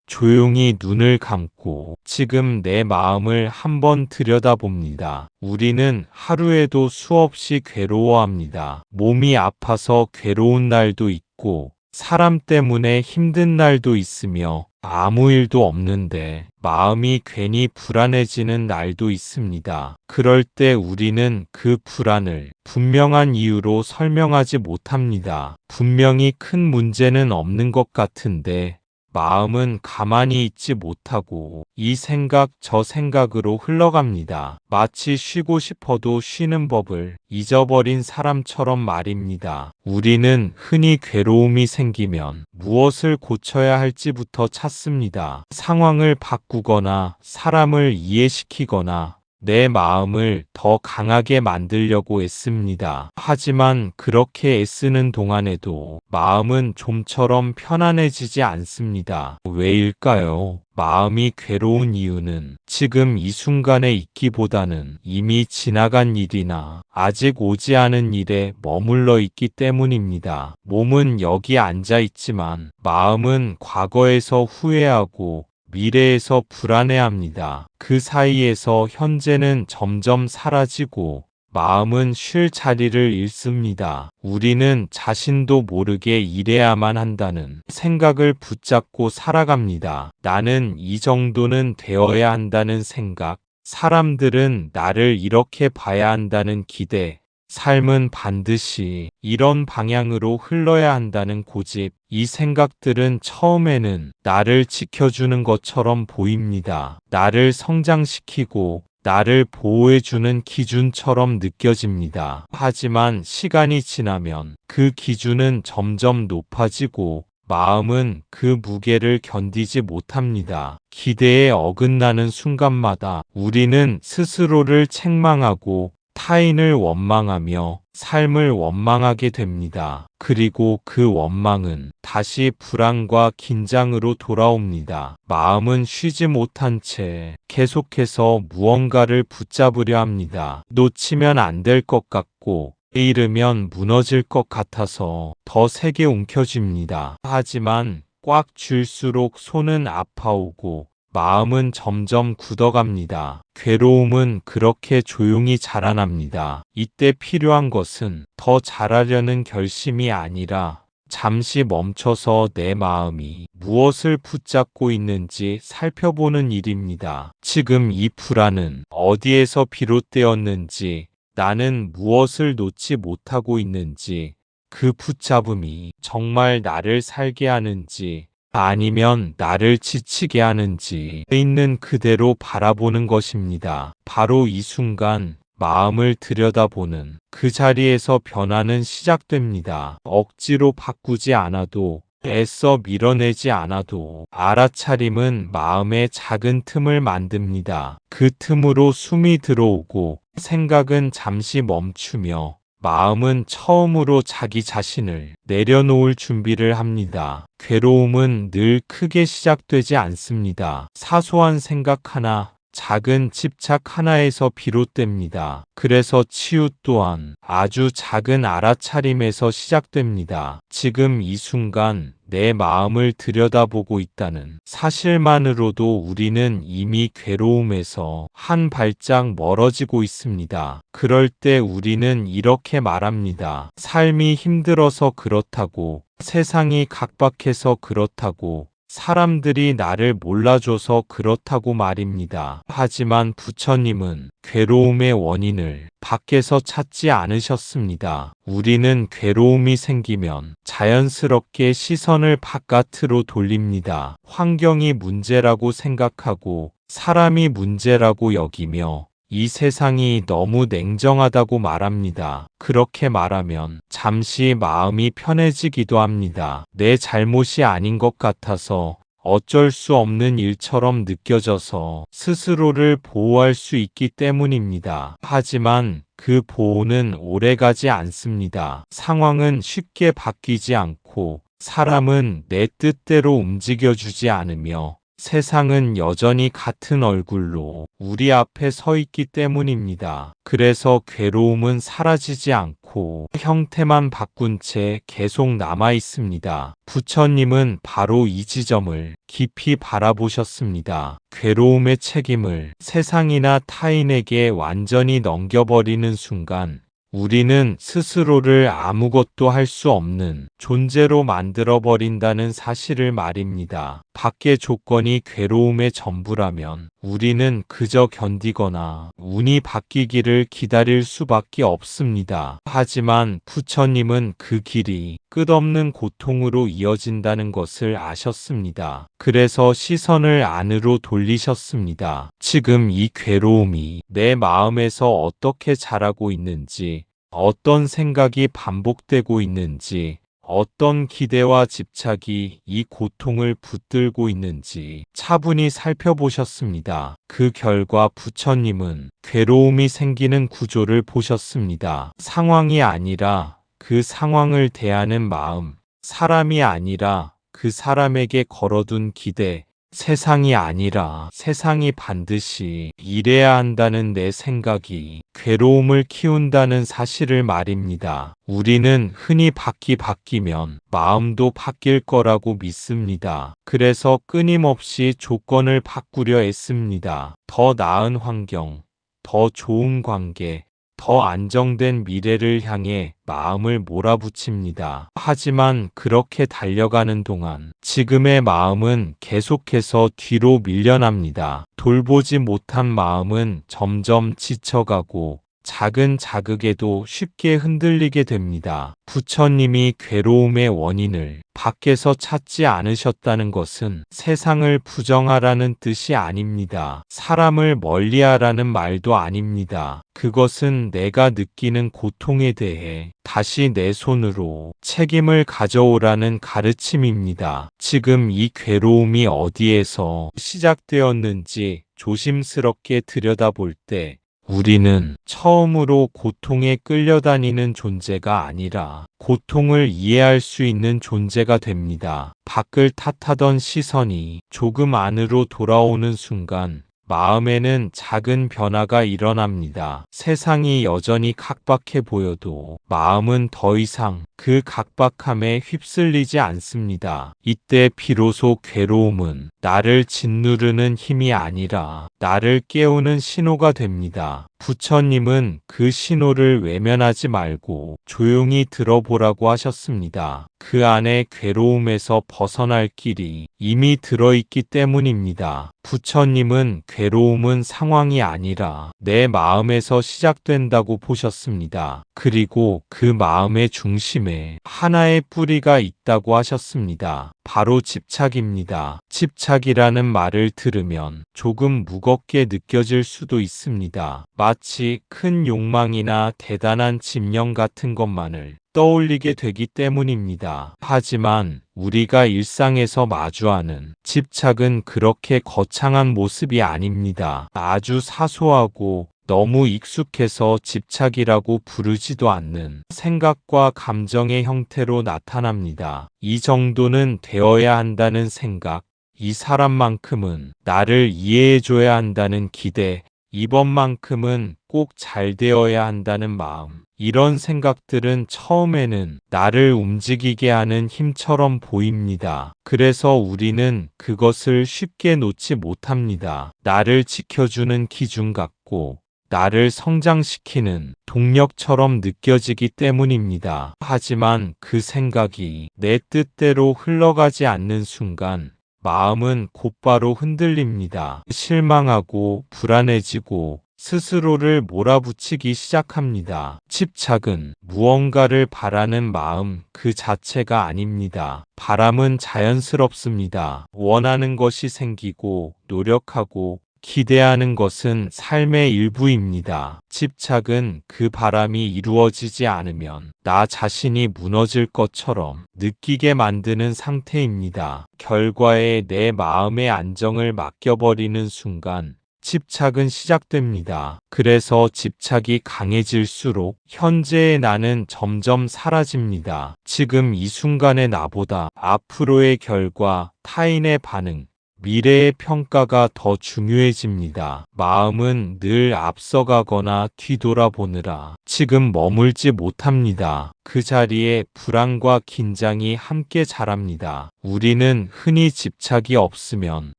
조용히 눈을 감고 지금 내 마음을 한번 들여다봅니다. 우리는 하루에도 수없이 괴로워합니다. 몸이 아파서 괴로운 날도 있고, 사람 때문에 힘든 날도 있으며, 아무 일도 없는데 마음이 괜히 불안해지는 날도 있습니다. 그럴 때 우리는 그 불안을 분명한 이유로 설명하지 못합니다. 분명히 큰 문제는 없는 것 같은데 마음은 가만히 있지 못하고 이 생각 저 생각으로 흘러갑니다. 마치 쉬고 싶어도 쉬는 법을 잊어버린 사람처럼 말입니다. 우리는 흔히 괴로움이 생기면 무엇을 고쳐야 할지부터 찾습니다. 상황을 바꾸거나 사람을 이해시키거나 내 마음을 더 강하게 만들려고 애씁니다. 하지만 그렇게 애쓰는 동안에도 마음은 좀처럼 편안해지지 않습니다. 왜일까요? 마음이 괴로운 이유는 지금 이 순간에 있기보다는 이미 지나간 일이나 아직 오지 않은 일에 머물러 있기 때문입니다. 몸은 여기 앉아 있지만 마음은 과거에서 후회하고 미래에서 불안해합니다. 그 사이에서 현재는 점점 사라지고 마음은 쉴 자리를 잃습니다. 우리는 자신도 모르게 이래야만 한다는 생각을 붙잡고 살아갑니다. 나는 이 정도는 되어야 한다는 생각, 사람들은 나를 이렇게 봐야 한다는 기대, 삶은 반드시 이런 방향으로 흘러야 한다는 고집, 이 생각들은 처음에는 나를 지켜주는 것처럼 보입니다. 나를 성장시키고 나를 보호해주는 기준처럼 느껴집니다. 하지만 시간이 지나면 그 기준은 점점 높아지고 마음은 그 무게를 견디지 못합니다. 기대에 어긋나는 순간마다 우리는 스스로를 책망하고 타인을 원망하며 삶을 원망하게 됩니다. 그리고 그 원망은 다시 불안과 긴장으로 돌아옵니다. 마음은 쉬지 못한 채 계속해서 무언가를 붙잡으려 합니다. 놓치면 안 될 것 같고 잃으면 무너질 것 같아서 더 세게 움켜쥡니다. 하지만 꽉 쥘수록 손은 아파오고 마음은 점점 굳어갑니다. 괴로움은 그렇게 조용히 자라납니다. 이때 필요한 것은 더 잘하려는 결심이 아니라 잠시 멈춰서 내 마음이 무엇을 붙잡고 있는지 살펴보는 일입니다. 지금 이 불안은 어디에서 비롯되었는지, 나는 무엇을 놓지 못하고 있는지, 그 붙잡음이 정말 나를 살게 하는지, 아니면 나를 지치게 하는지 있는 그대로 바라보는 것입니다. 바로 이 순간 마음을 들여다보는 그 자리에서 변화는 시작됩니다. 억지로 바꾸지 않아도, 애써 밀어내지 않아도 알아차림은 마음의 작은 틈을 만듭니다. 그 틈으로 숨이 들어오고 생각은 잠시 멈추며 마음은 처음으로 자기 자신을 내려놓을 준비를 합니다. 괴로움은 늘 크게 시작되지 않습니다. 사소한 생각 하나, 작은 집착 하나에서 비롯됩니다. 그래서 치유 또한 아주 작은 알아차림에서 시작됩니다. 지금 이 순간 내 마음을 들여다보고 있다는 사실만으로도 우리는 이미 괴로움에서 한 발짝 멀어지고 있습니다. 그럴 때 우리는 이렇게 말합니다. 삶이 힘들어서 그렇다고, 세상이 각박해서 그렇다고, 사람들이 나를 몰라줘서 그렇다고 말입니다. 하지만 부처님은 괴로움의 원인을 밖에서 찾지 않으셨습니다. 우리는 괴로움이 생기면 자연스럽게 시선을 바깥으로 돌립니다. 환경이 문제라고 생각하고 사람이 문제라고 여기며 이 세상이 너무 냉정하다고 말합니다. 그렇게 말하면 잠시 마음이 편해지기도 합니다. 내 잘못이 아닌 것 같아서, 어쩔 수 없는 일처럼 느껴져서 스스로를 보호할 수 있기 때문입니다. 하지만 그 보호는 오래가지 않습니다. 상황은 쉽게 바뀌지 않고 사람은 내 뜻대로 움직여주지 않으며 세상은 여전히 같은 얼굴로 우리 앞에 서 있기 때문입니다. 그래서 괴로움은 사라지지 않고 형태만 바꾼 채 계속 남아 있습니다. 부처님은 바로 이 지점을 깊이 바라보셨습니다. 괴로움의 책임을 세상이나 타인에게 완전히 넘겨버리는 순간 우리는 스스로를 아무것도 할 수 없는 존재로 만들어버린다는 사실을 말입니다. 밖의 조건이 괴로움의 전부라면 우리는 그저 견디거나 운이 바뀌기를 기다릴 수밖에 없습니다. 하지만 부처님은 그 길이 끝없는 고통으로 이어진다는 것을 아셨습니다. 그래서 시선을 안으로 돌리셨습니다. 지금 이 괴로움이 내 마음에서 어떻게 자라고 있는지, 어떤 생각이 반복되고 있는지, 어떤 기대와 집착이 이 고통을 붙들고 있는지 차분히 살펴보셨습니다. 그 결과 부처님은 괴로움이 생기는 구조를 보셨습니다. 상황이 아니라 그 상황을 대하는 마음, 사람이 아니라 그 사람에게 걸어둔 기대, 세상이 아니라 세상이 반드시 이래야 한다는 내 생각이 괴로움을 키운다는 사실을 말입니다. 우리는 흔히 바뀌면 마음도 바뀔 거라고 믿습니다. 그래서 끊임없이 조건을 바꾸려 애씁니다. 더 나은 환경, 더 좋은 관계, 더 안정된 미래를 향해 마음을 몰아붙입니다. 하지만 그렇게 달려가는 동안 지금의 마음은 계속해서 뒤로 밀려납니다. 돌보지 못한 마음은 점점 지쳐가고 작은 자극에도 쉽게 흔들리게 됩니다. 부처님이 괴로움의 원인을 밖에서 찾지 않으셨다는 것은 세상을 부정하라는 뜻이 아닙니다. 사람을 멀리하라는 말도 아닙니다. 그것은 내가 느끼는 고통에 대해 다시 내 손으로 책임을 가져오라는 가르침입니다. 지금 이 괴로움이 어디에서 시작되었는지 조심스럽게 들여다볼 때 우리는 처음으로 고통에 끌려다니는 존재가 아니라 고통을 이해할 수 있는 존재가 됩니다. 밖을 탓하던 시선이 조금 안으로 돌아오는 순간 마음에는 작은 변화가 일어납니다. 세상이 여전히 각박해 보여도 마음은 더 이상 그 각박함에 휩쓸리지 않습니다. 이때 비로소 괴로움은 나를 짓누르는 힘이 아니라 나를 깨우는 신호가 됩니다. 부처님은 그 신호를 외면하지 말고 조용히 들어보라고 하셨습니다. 그 안에 괴로움에서 벗어날 길이 이미 들어있기 때문입니다. 부처님은 괴로움은 상황이 아니라 내 마음에서 시작된다고 보셨습니다. 그리고 그 마음의 중심에 하나의 뿌리가 있다고 하셨습니다. 바로 집착입니다. 집착이라는 말을 들으면 조금 무겁게 느껴질 수도 있습니다. 마치 큰 욕망이나 대단한 집념 같은 것만을 떠올리게 되기 때문입니다. 하지만 우리가 일상에서 마주하는 집착은 그렇게 거창한 모습이 아닙니다. 아주 사소하고 너무 익숙해서 집착이라고 부르지도 않는 생각과 감정의 형태로 나타납니다. 이 정도는 되어야 한다는 생각, 이 사람만큼은 나를 이해해줘야 한다는 기대, 이번만큼은 꼭 잘 되어야 한다는 마음. 이런 생각들은 처음에는 나를 움직이게 하는 힘처럼 보입니다. 그래서 우리는 그것을 쉽게 놓지 못합니다. 나를 지켜주는 기준 같고 나를 성장시키는 동력처럼 느껴지기 때문입니다. 하지만 그 생각이 내 뜻대로 흘러가지 않는 순간 마음은 곧바로 흔들립니다. 실망하고 불안해지고 스스로를 몰아붙이기 시작합니다. 집착은 무언가를 바라는 마음 그 자체가 아닙니다. 바람은 자연스럽습니다. 원하는 것이 생기고 노력하고 기대하는 것은 삶의 일부입니다. 집착은 그 바람이 이루어지지 않으면 나 자신이 무너질 것처럼 느끼게 만드는 상태입니다. 결과에 내 마음의 안정을 맡겨버리는 순간 집착은 시작됩니다. 그래서 집착이 강해질수록 현재의 나는 점점 사라집니다. 지금 이 순간의 나보다 앞으로의 결과, 타인의 반응, 미래의 평가가 더 중요해집니다. 마음은 늘 앞서가거나 뒤돌아보느라 지금 머물지 못합니다. 그 자리에 불안과 긴장이 함께 자랍니다. 우리는 흔히 집착이 없으면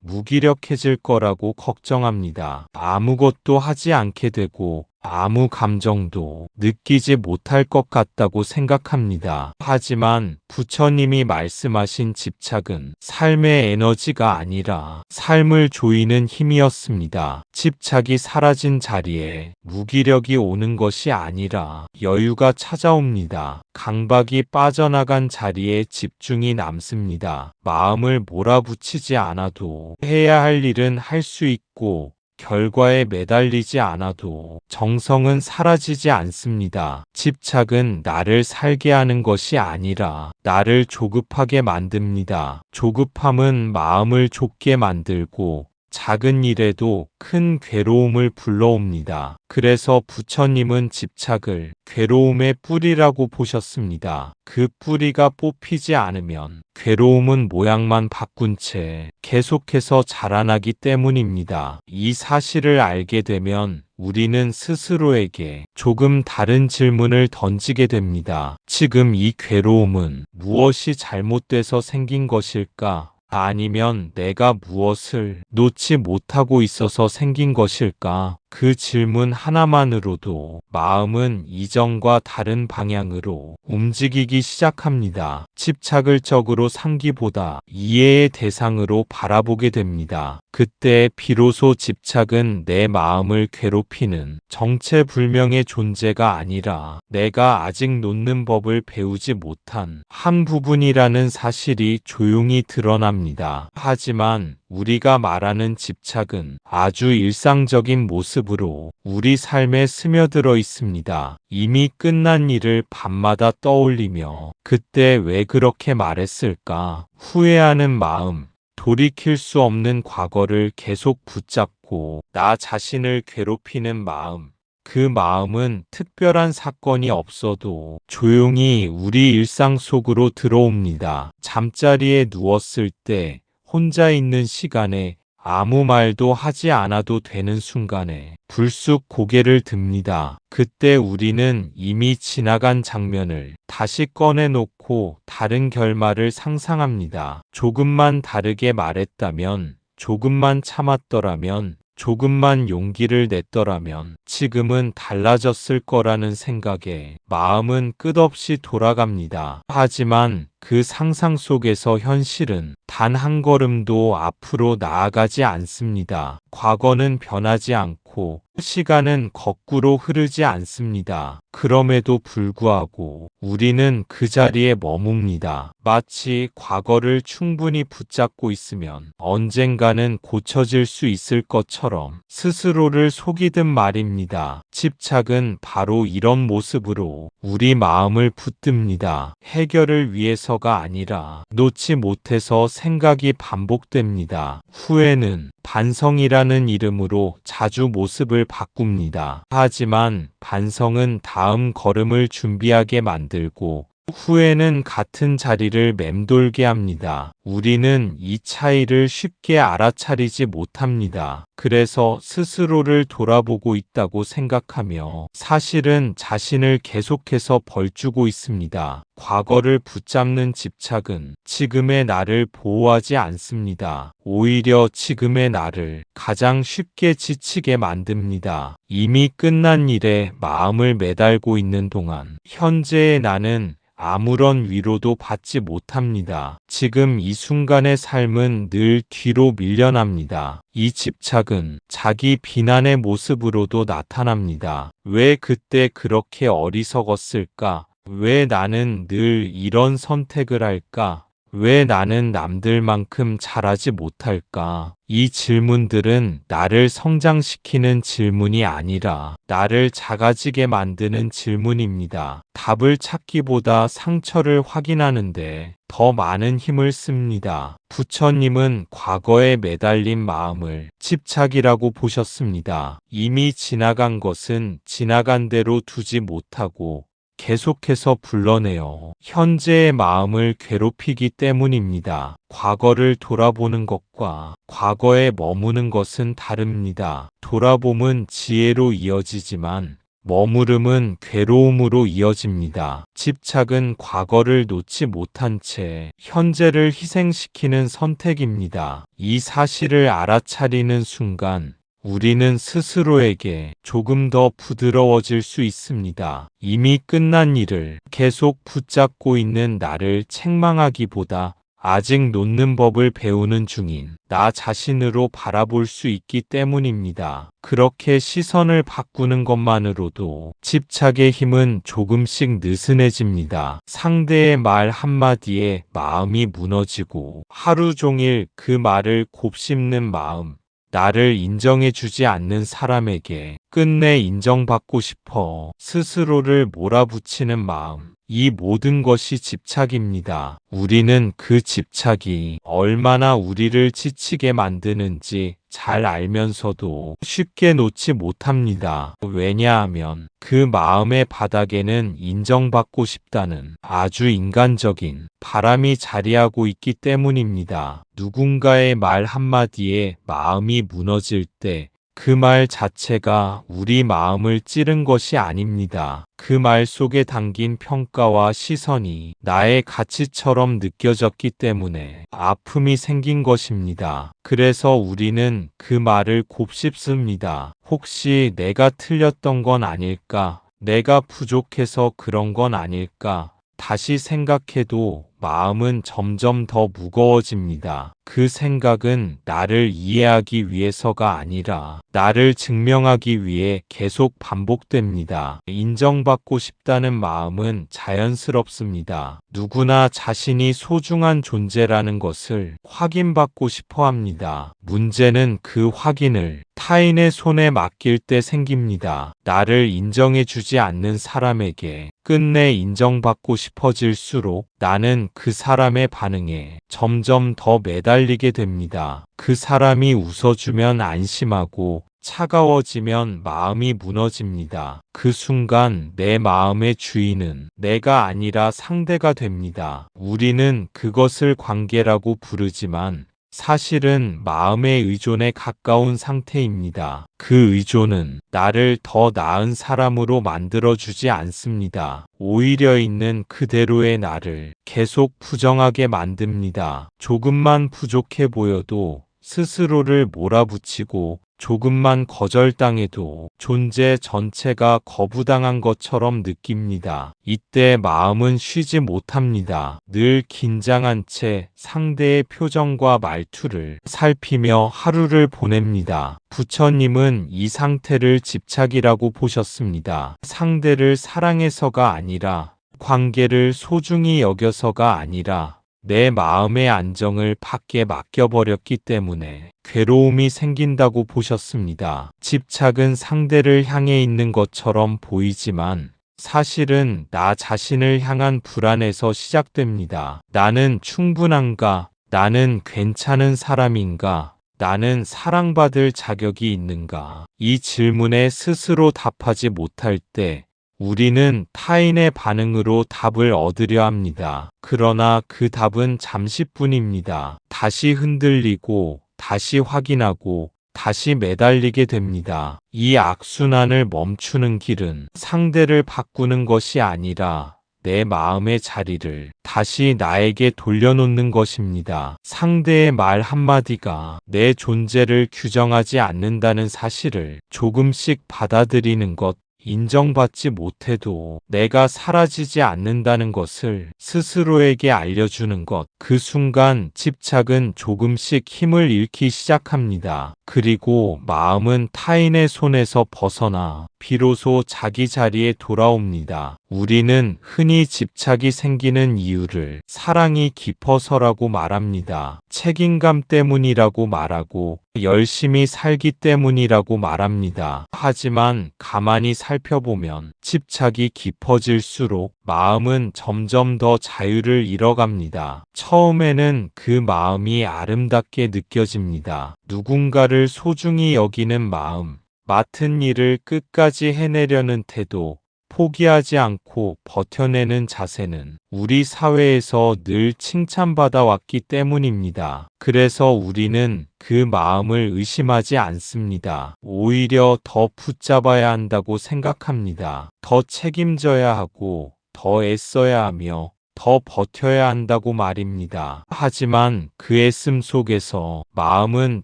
무기력해질 거라고 걱정합니다. 아무것도 하지 않게 되고 아무 감정도 느끼지 못할 것 같다고 생각합니다. 하지만 부처님이 말씀하신 집착은 삶의 에너지가 아니라 삶을 조이는 힘이었습니다. 집착이 사라진 자리에 무기력이 오는 것이 아니라 여유가 찾아옵니다. 강박이 빠져나간 자리에 집중이 남습니다. 마음을 몰아붙이지 않아도 해야 할 일은 할 수 있고 결과에 매달리지 않아도 정성은 사라지지 않습니다. 집착은 나를 살게 하는 것이 아니라 나를 조급하게 만듭니다. 조급함은 마음을 좁게 만들고 작은 일에도 큰 괴로움을 불러옵니다. 그래서 부처님은 집착을 괴로움의 뿌리라고 보셨습니다. 그 뿌리가 뽑히지 않으면 괴로움은 모양만 바꾼 채 계속해서 자라나기 때문입니다. 이 사실을 알게 되면 우리는 스스로에게 조금 다른 질문을 던지게 됩니다. 지금 이 괴로움은 무엇이 잘못돼서 생긴 것일까? 아니면 내가 무엇을 놓지 못하고 있어서 생긴 것일까? 그 질문 하나만으로도 마음은 이전과 다른 방향으로 움직이기 시작합니다. 집착을 적으로 상기보다 이해의 대상으로 바라보게 됩니다. 그때 비로소 집착은 내 마음을 괴롭히는 정체불명의 존재가 아니라 내가 아직 놓는 법을 배우지 못한 한 부분이라는 사실이 조용히 드러납니다. 하지만 우리가 말하는 집착은 아주 일상적인 모습으로 우리 삶에 스며들어 있습니다. 이미 끝난 일을 밤마다 떠올리며 그때 왜 그렇게 말했을까? 후회하는 마음, 돌이킬 수 없는 과거를 계속 붙잡고 나 자신을 괴롭히는 마음. 그 마음은 특별한 사건이 없어도 조용히 우리 일상 속으로 들어옵니다. 잠자리에 누웠을 때 혼자 있는 시간에 아무 말도 하지 않아도 되는 순간에 불쑥 고개를 듭니다. 그때 우리는 이미 지나간 장면을 다시 꺼내놓고 다른 결말을 상상합니다. 조금만 다르게 말했다면, 조금만 참았더라면, 조금만 용기를 냈더라면 지금은 달라졌을 거라는 생각에 마음은 끝없이 돌아갑니다. 하지만 그 상상 속에서 현실은 단 한 걸음도 앞으로 나아가지 않습니다. 과거는 변하지 않고 시간은 거꾸로 흐르지 않습니다. 그럼에도 불구하고 우리는 그 자리에 머뭅니다. 마치 과거를 충분히 붙잡고 있으면 언젠가는 고쳐질 수 있을 것처럼 스스로를 속이듯 말입니다. 집착은 바로 이런 모습으로 우리 마음을 붙듭니다. 해결을 위해서가 아니라 놓지 못해서 생각이 반복됩니다. 후회는 반성이라는 이름으로 자주 모습을 바꿉니다. 하지만 반성은 다음 걸음을 준비하게 만들고 후회는 같은 자리를 맴돌게 합니다. 우리는 이 차이를 쉽게 알아차리지 못합니다. 그래서 스스로를 돌아보고 있다고 생각하며 사실은 자신을 계속해서 벌주고 있습니다. 과거를 붙잡는 집착은 지금의 나를 보호하지 않습니다. 오히려 지금의 나를 가장 쉽게 지치게 만듭니다. 이미 끝난 일에 마음을 매달고 있는 동안 현재의 나는 아무런 위로도 받지 못합니다. 지금 이 순간의 삶은 늘 뒤로 밀려납니다. 이 집착은 자기 비난의 모습으로도 나타납니다. 왜 그때 그렇게 어리석었을까? 왜 나는 늘 이런 선택을 할까? 왜 나는 남들만큼 잘하지 못할까? 이 질문들은 나를 성장시키는 질문이 아니라 나를 작아지게 만드는 질문입니다. 답을 찾기보다 상처를 확인하는데 더 많은 힘을 씁니다. 부처님은 과거에 매달린 마음을 집착이라고 보셨습니다. 이미 지나간 것은 지나간 대로 두지 못하고 계속해서 불러내어 현재의 마음을 괴롭히기 때문입니다. 과거를 돌아보는 것과 과거에 머무는 것은 다릅니다. 돌아봄은 지혜로 이어지지만 머무름은 괴로움으로 이어집니다. 집착은 과거를 놓지 못한 채 현재를 희생시키는 선택입니다. 이 사실을 알아차리는 순간 우리는 스스로에게 조금 더 부드러워질 수 있습니다. 이미 끝난 일을 계속 붙잡고 있는 나를 책망하기보다 아직 놓는 법을 배우는 중인 나 자신으로 바라볼 수 있기 때문입니다. 그렇게 시선을 바꾸는 것만으로도 집착의 힘은 조금씩 느슨해집니다. 상대의 말 한마디에 마음이 무너지고 하루 종일 그 말을 곱씹는 마음, 나를 인정해주지 않는 사람에게 끝내 인정받고 싶어 스스로를 몰아붙이는 마음, 이 모든 것이 집착입니다. 우리는 그 집착이 얼마나 우리를 지치게 만드는지 잘 알면서도 쉽게 놓지 못합니다. 왜냐하면 그 마음의 바닥에는 인정받고 싶다는 아주 인간적인 바람이 자리하고 있기 때문입니다. 누군가의 말 한마디에 마음이 무너질 때 그 말 자체가 우리 마음을 찌른 것이 아닙니다. 그 말 속에 담긴 평가와 시선이 나의 가치처럼 느껴졌기 때문에 아픔이 생긴 것입니다. 그래서 우리는 그 말을 곱씹습니다. 혹시 내가 틀렸던 건 아닐까? 내가 부족해서 그런 건 아닐까? 다시 생각해도 마음은 점점 더 무거워집니다. 그 생각은 나를 이해하기 위해서가 아니라 나를 증명하기 위해 계속 반복됩니다. 인정받고 싶다는 마음은 자연스럽습니다. 누구나 자신이 소중한 존재라는 것을 확인받고 싶어 합니다. 문제는 그 확인을 타인의 손에 맡길 때 생깁니다. 나를 인정해주지 않는 사람에게 끝내 인정받고 싶어질수록 나는 그 사람의 반응에 점점 더 매달리게 됩니다. 그 사람이 웃어주면 안심하고 차가워지면 마음이 무너집니다. 그 순간 내 마음의 주인은 내가 아니라 상대가 됩니다. 우리는 그것을 관계라고 부르지만 사실은 마음의 의존에 가까운 상태입니다. 그 의존은 나를 더 나은 사람으로 만들어주지 않습니다. 오히려 있는 그대로의 나를 계속 부정하게 만듭니다. 조금만 부족해 보여도 스스로를 몰아붙이고 조금만 거절당해도 존재 전체가 거부당한 것처럼 느낍니다. 이때 마음은 쉬지 못합니다. 늘 긴장한 채 상대의 표정과 말투를 살피며 하루를 보냅니다. 부처님은 이 상태를 집착이라고 보셨습니다. 상대를 사랑해서가 아니라, 관계를 소중히 여겨서가 아니라 내 마음의 안정을 밖에 맡겨버렸기 때문에 괴로움이 생긴다고 보셨습니다. 집착은 상대를 향해 있는 것처럼 보이지만 사실은 나 자신을 향한 불안에서 시작됩니다. 나는 충분한가? 나는 괜찮은 사람인가? 나는 사랑받을 자격이 있는가? 이 질문에 스스로 답하지 못할 때 우리는 타인의 반응으로 답을 얻으려 합니다. 그러나 그 답은 잠시뿐입니다. 다시 흔들리고, 다시 확인하고, 다시 매달리게 됩니다. 이 악순환을 멈추는 길은 상대를 바꾸는 것이 아니라 내 마음의 자리를 다시 나에게 돌려놓는 것입니다. 상대의 말 한마디가 내 존재를 규정하지 않는다는 사실을 조금씩 받아들이는 것, 인정받지 못해도 내가 사라지지 않는다는 것을 스스로에게 알려주는 것, 그 순간 집착은 조금씩 힘을 잃기 시작합니다. 그리고 마음은 타인의 손에서 벗어나 비로소 자기 자리에 돌아옵니다. 우리는 흔히 집착이 생기는 이유를 사랑이 깊어서라고 말합니다. 책임감 때문이라고 말하고 열심히 살기 때문이라고 말합니다. 하지만 가만히 살펴보면 집착이 깊어질수록 마음은 점점 더 자유를 잃어갑니다. 처음에는 그 마음이 아름답게 느껴집니다. 누군가를 소중히 여기는 마음, 맡은 일을 끝까지 해내려는 태도, 포기하지 않고 버텨내는 자세는 우리 사회에서 늘 칭찬받아 왔기 때문입니다. 그래서 우리는 그 마음을 의심하지 않습니다. 오히려 더 붙잡아야 한다고 생각합니다. 더 책임져야 하고, 더 애써야 하며, 더 버텨야 한다고 말입니다. 하지만 그 애씀 속에서 마음은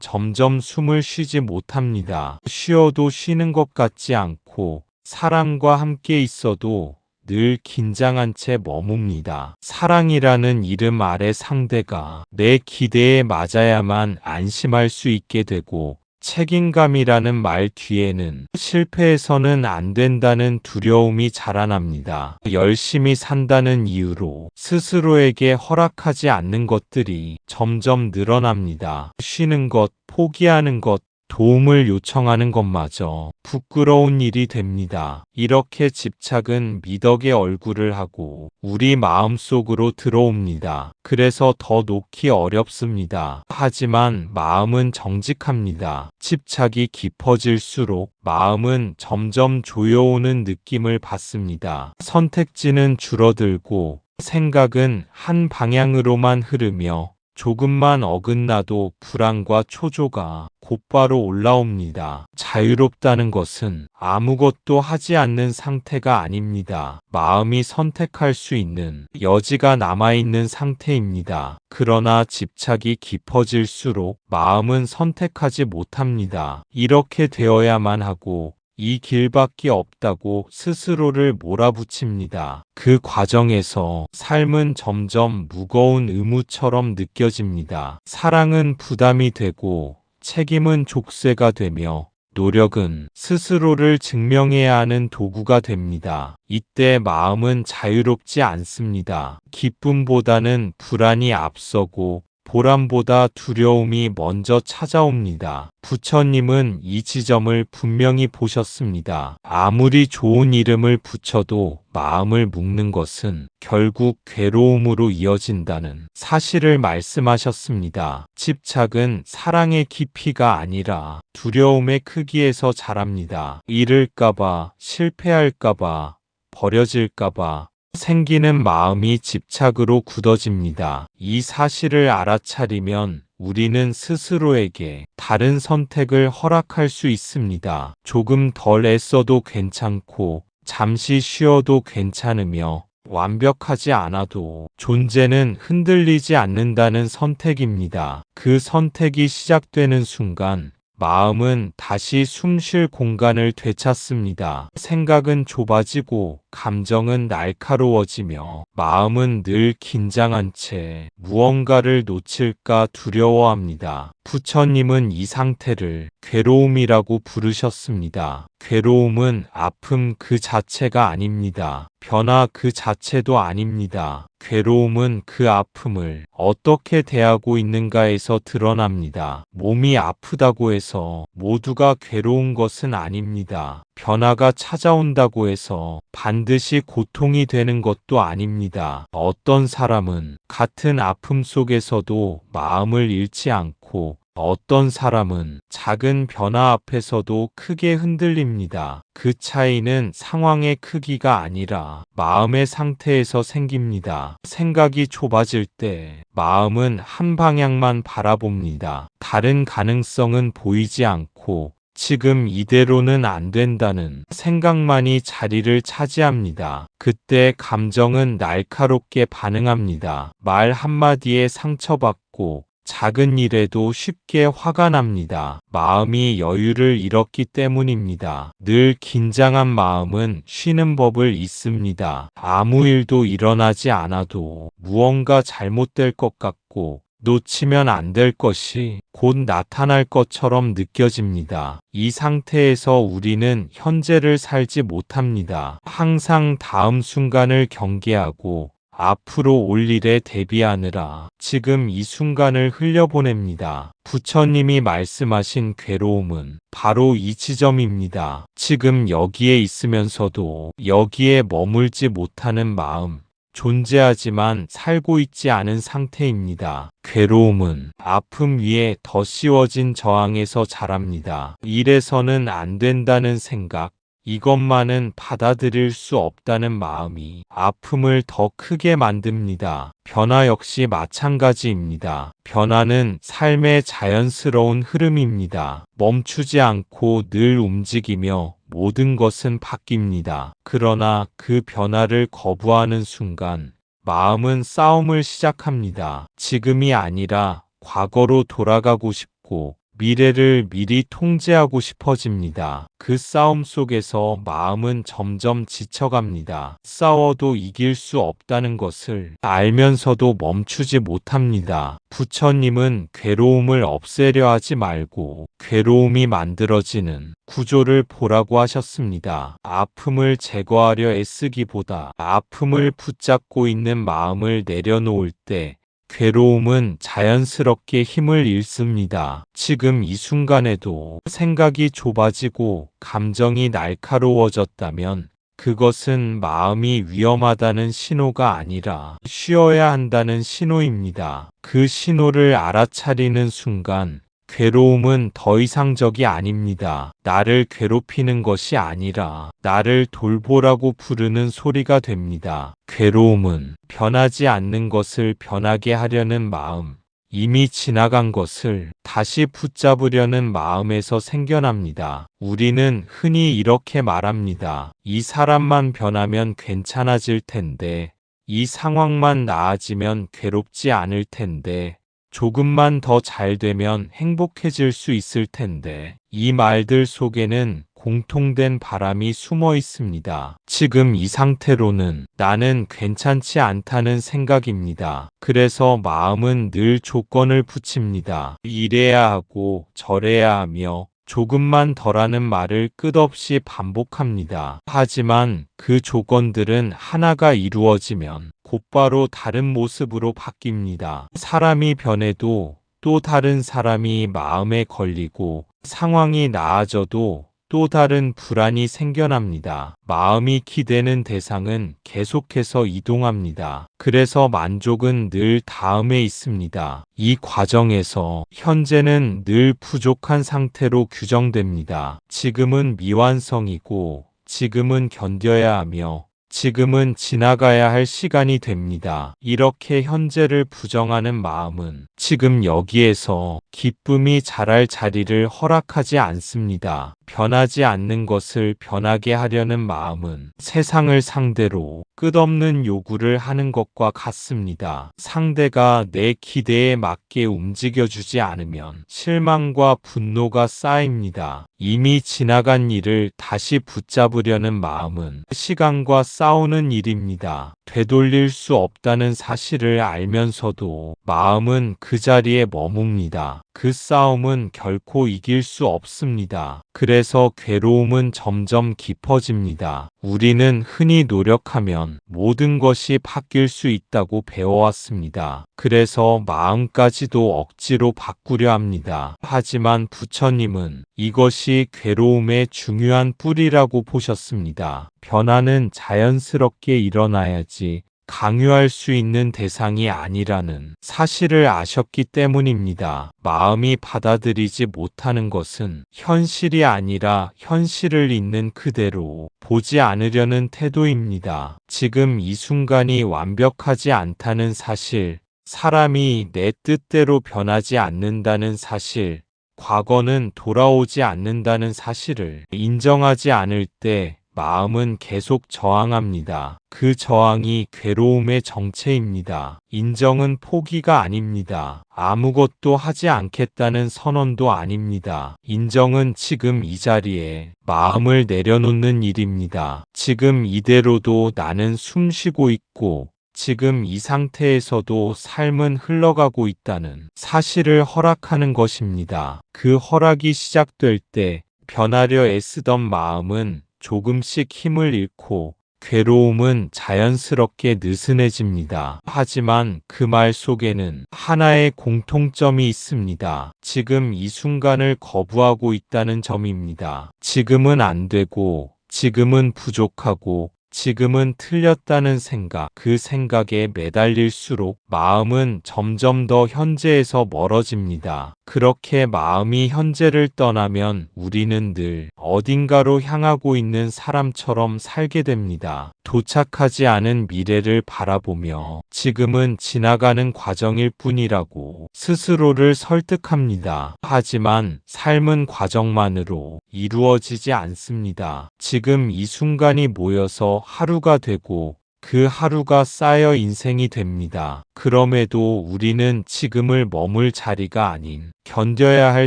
점점 숨을 쉬지 못합니다. 쉬어도 쉬는 것 같지 않고 사람과 함께 있어도 늘 긴장한 채 머뭅니다. 사랑이라는 이름 아래 상대가 내 기대에 맞아야만 안심할 수 있게 되고, 책임감이라는 말 뒤에는 실패해서는 안 된다는 두려움이 자라납니다. 열심히 산다는 이유로 스스로에게 허락하지 않는 것들이 점점 늘어납니다. 쉬는 것, 포기하는 것, 도움을 요청하는 것마저 부끄러운 일이 됩니다. 이렇게 집착은 미덕의 얼굴을 하고 우리 마음속으로 들어옵니다. 그래서 더 놓기 어렵습니다. 하지만 마음은 정직합니다. 집착이 깊어질수록 마음은 점점 조여오는 느낌을 받습니다. 선택지는 줄어들고 생각은 한 방향으로만 흐르며 조금만 어긋나도 불안과 초조가 곧바로 올라옵니다. 자유롭다는 것은 아무것도 하지 않는 상태가 아닙니다. 마음이 선택할 수 있는 여지가 남아있는 상태입니다. 그러나 집착이 깊어질수록 마음은 선택하지 못합니다. 이렇게 되어야만 하고 이 길밖에 없다고 스스로를 몰아붙입니다. 그 과정에서 삶은 점점 무거운 의무처럼 느껴집니다. 사랑은 부담이 되고 책임은 족쇄가 되며 노력은 스스로를 증명해야 하는 도구가 됩니다. 이때 마음은 자유롭지 않습니다. 기쁨보다는 불안이 앞서고 보람보다 두려움이 먼저 찾아옵니다. 부처님은 이 지점을 분명히 보셨습니다. 아무리 좋은 이름을 붙여도 마음을 묶는 것은 결국 괴로움으로 이어진다는 사실을 말씀하셨습니다. 집착은 사랑의 깊이가 아니라 두려움의 크기에서 자랍니다. 잃을까봐, 실패할까봐, 버려질까봐 생기는 마음이 집착으로 굳어집니다. 이 사실을 알아차리면 우리는 스스로에게 다른 선택을 허락할 수 있습니다. 조금 덜 애써도 괜찮고, 잠시 쉬어도 괜찮으며, 완벽하지 않아도 존재는 흔들리지 않는다는 선택입니다. 그 선택이 시작되는 순간, 마음은 다시 숨 쉴 공간을 되찾습니다. 생각은 좁아지고 감정은 날카로워지며 마음은 늘 긴장한 채 무언가를 놓칠까 두려워합니다. 부처님은 이 상태를 괴로움이라고 부르셨습니다. 괴로움은 아픔 그 자체가 아닙니다. 변화 그 자체도 아닙니다. 괴로움은 그 아픔을 어떻게 대하고 있는가에서 드러납니다. 몸이 아프다고 해서 모두가 괴로운 것은 아닙니다. 변화가 찾아온다고 해서 반드시 고통이 되는 것도 아닙니다. 어떤 사람은 같은 아픔 속에서도 마음을 잃지 않고 어떤 사람은 작은 변화 앞에서도 크게 흔들립니다. 그 차이는 상황의 크기가 아니라 마음의 상태에서 생깁니다. 생각이 좁아질 때 마음은 한 방향만 바라봅니다. 다른 가능성은 보이지 않고 지금 이대로는 안 된다는 생각만이 자리를 차지합니다. 그때 감정은 날카롭게 반응합니다. 말 한마디에 상처받고 작은 일에도 쉽게 화가 납니다. 마음이 여유를 잃었기 때문입니다. 늘 긴장한 마음은 쉬는 법을 잊습니다. 아무 일도 일어나지 않아도 무언가 잘못될 것 같고 놓치면 안 될 것이 곧 나타날 것처럼 느껴집니다. 이 상태에서 우리는 현재를 살지 못합니다. 항상 다음 순간을 경계하고 앞으로 올 일에 대비하느라 지금 이 순간을 흘려보냅니다. 부처님이 말씀하신 괴로움은 바로 이 지점입니다. 지금 여기에 있으면서도 여기에 머물지 못하는 마음, 존재하지만 살고 있지 않은 상태입니다. 괴로움은 아픔 위에 더 씌워진 저항에서 자랍니다. 이래서는 안 된다는 생각, 이것만은 받아들일 수 없다는 마음이 아픔을 더 크게 만듭니다. 변화 역시 마찬가지입니다. 변화는 삶의 자연스러운 흐름입니다. 멈추지 않고 늘 움직이며 모든 것은 바뀝니다. 그러나 그 변화를 거부하는 순간 마음은 싸움을 시작합니다. 지금이 아니라 과거로 돌아가고 싶고 미래를 미리 통제하고 싶어집니다. 그 싸움 속에서 마음은 점점 지쳐갑니다. 싸워도 이길 수 없다는 것을 알면서도 멈추지 못합니다. 부처님은 괴로움을 없애려 하지 말고 괴로움이 만들어지는 구조를 보라고 하셨습니다. 아픔을 제거하려 애쓰기보다 아픔을 붙잡고 있는 마음을 내려놓을 때 괴로움은 자연스럽게 힘을 잃습니다. 지금 이 순간에도 생각이 좁아지고 감정이 날카로워졌다면 그것은 마음이 위험하다는 신호가 아니라 쉬어야 한다는 신호입니다. 그 신호를 알아차리는 순간 괴로움은 더 이상 적이 아닙니다. 나를 괴롭히는 것이 아니라 나를 돌보라고 부르는 소리가 됩니다. 괴로움은 변하지 않는 것을 변하게 하려는 마음, 이미 지나간 것을 다시 붙잡으려는 마음에서 생겨납니다. 우리는 흔히 이렇게 말합니다. 이 사람만 변하면 괜찮아질 텐데, 이 상황만 나아지면 괴롭지 않을 텐데, 조금만 더 잘 되면 행복해질 수 있을 텐데, 이 말들 속에는 공통된 바람이 숨어 있습니다. 지금 이 상태로는 나는 괜찮지 않다는 생각입니다. 그래서 마음은 늘 조건을 붙입니다. 이래야 하고 저래야 하며 조금만 더라는 말을 끝없이 반복합니다. 하지만 그 조건들은 하나가 이루어지면 곧바로 다른 모습으로 바뀝니다. 사람이 변해도 또 다른 사람이 마음에 걸리고 상황이 나아져도 또 다른 불안이 생겨납니다. 마음이 기대는 대상은 계속해서 이동합니다. 그래서 만족은 늘 다음에 있습니다. 이 과정에서 현재는 늘 부족한 상태로 규정됩니다. 지금은 미완성이고 지금은 견뎌야 하며 지금은 지나가야 할 시간이 됩니다. 이렇게 현재를 부정하는 마음은 지금 여기에서 기쁨이 자랄 자리를 허락하지 않습니다. 변하지 않는 것을 변하게 하려는 마음은 세상을 상대로 끝없는 요구를 하는 것과 같습니다. 상대가 내 기대에 맞게 움직여주지 않으면 실망과 분노가 쌓입니다. 이미 지나간 일을 다시 붙잡으려는 마음은 시간과 싸우는 일입니다. 되돌릴 수 없다는 사실을 알면서도 마음은 그 자리에 머뭅니다. 그 싸움은 결코 이길 수 없습니다. 그래서 괴로움은 점점 깊어집니다. 우리는 흔히 노력하면 모든 것이 바뀔 수 있다고 배워왔습니다. 그래서 마음까지도 억지로 바꾸려 합니다. 하지만 부처님은 이것이 괴로움의 중요한 뿌리라고 보셨습니다. 변화는 자연스럽게 일어나야지 강요할 수 있는 대상이 아니라는 사실을 아셨기 때문입니다. 마음이 받아들이지 못하는 것은 현실이 아니라 현실을 있는 그대로 보지 않으려는 태도입니다. 지금 이 순간이 완벽하지 않다는 사실, 사람이 내 뜻대로 변하지 않는다는 사실, 과거는 돌아오지 않는다는 사실을 인정하지 않을 때 마음은 계속 저항합니다. 그 저항이 괴로움의 정체입니다. 인정은 포기가 아닙니다. 아무것도 하지 않겠다는 선언도 아닙니다. 인정은 지금 이 자리에 마음을 내려놓는 일입니다. 지금 이대로도 나는 숨 쉬고 있고 지금 이 상태에서도 삶은 흘러가고 있다는 사실을 허락하는 것입니다. 그 허락이 시작될 때 변하려 애쓰던 마음은 조금씩 힘을 잃고 괴로움은 자연스럽게 느슨해집니다. 하지만 그 말 속에는 하나의 공통점이 있습니다. 지금 이 순간을 거부하고 있다는 점입니다. 지금은 안 되고, 지금은 부족하고, 지금은 틀렸다는 생각, 그 생각에 매달릴수록 마음은 점점 더 현재에서 멀어집니다. 그렇게 마음이 현재를 떠나면 우리는 늘 어딘가로 향하고 있는 사람처럼 살게 됩니다. 도착하지 않은 미래를 바라보며 지금은 지나가는 과정일 뿐이라고 스스로를 설득합니다. 하지만 삶은 과정만으로 이루어지지 않습니다. 지금 이 순간이 모여서 하루가 되고 그 하루가 쌓여 인생이 됩니다. 그럼에도 우리는 지금을 머물 자리가 아닌 견뎌야 할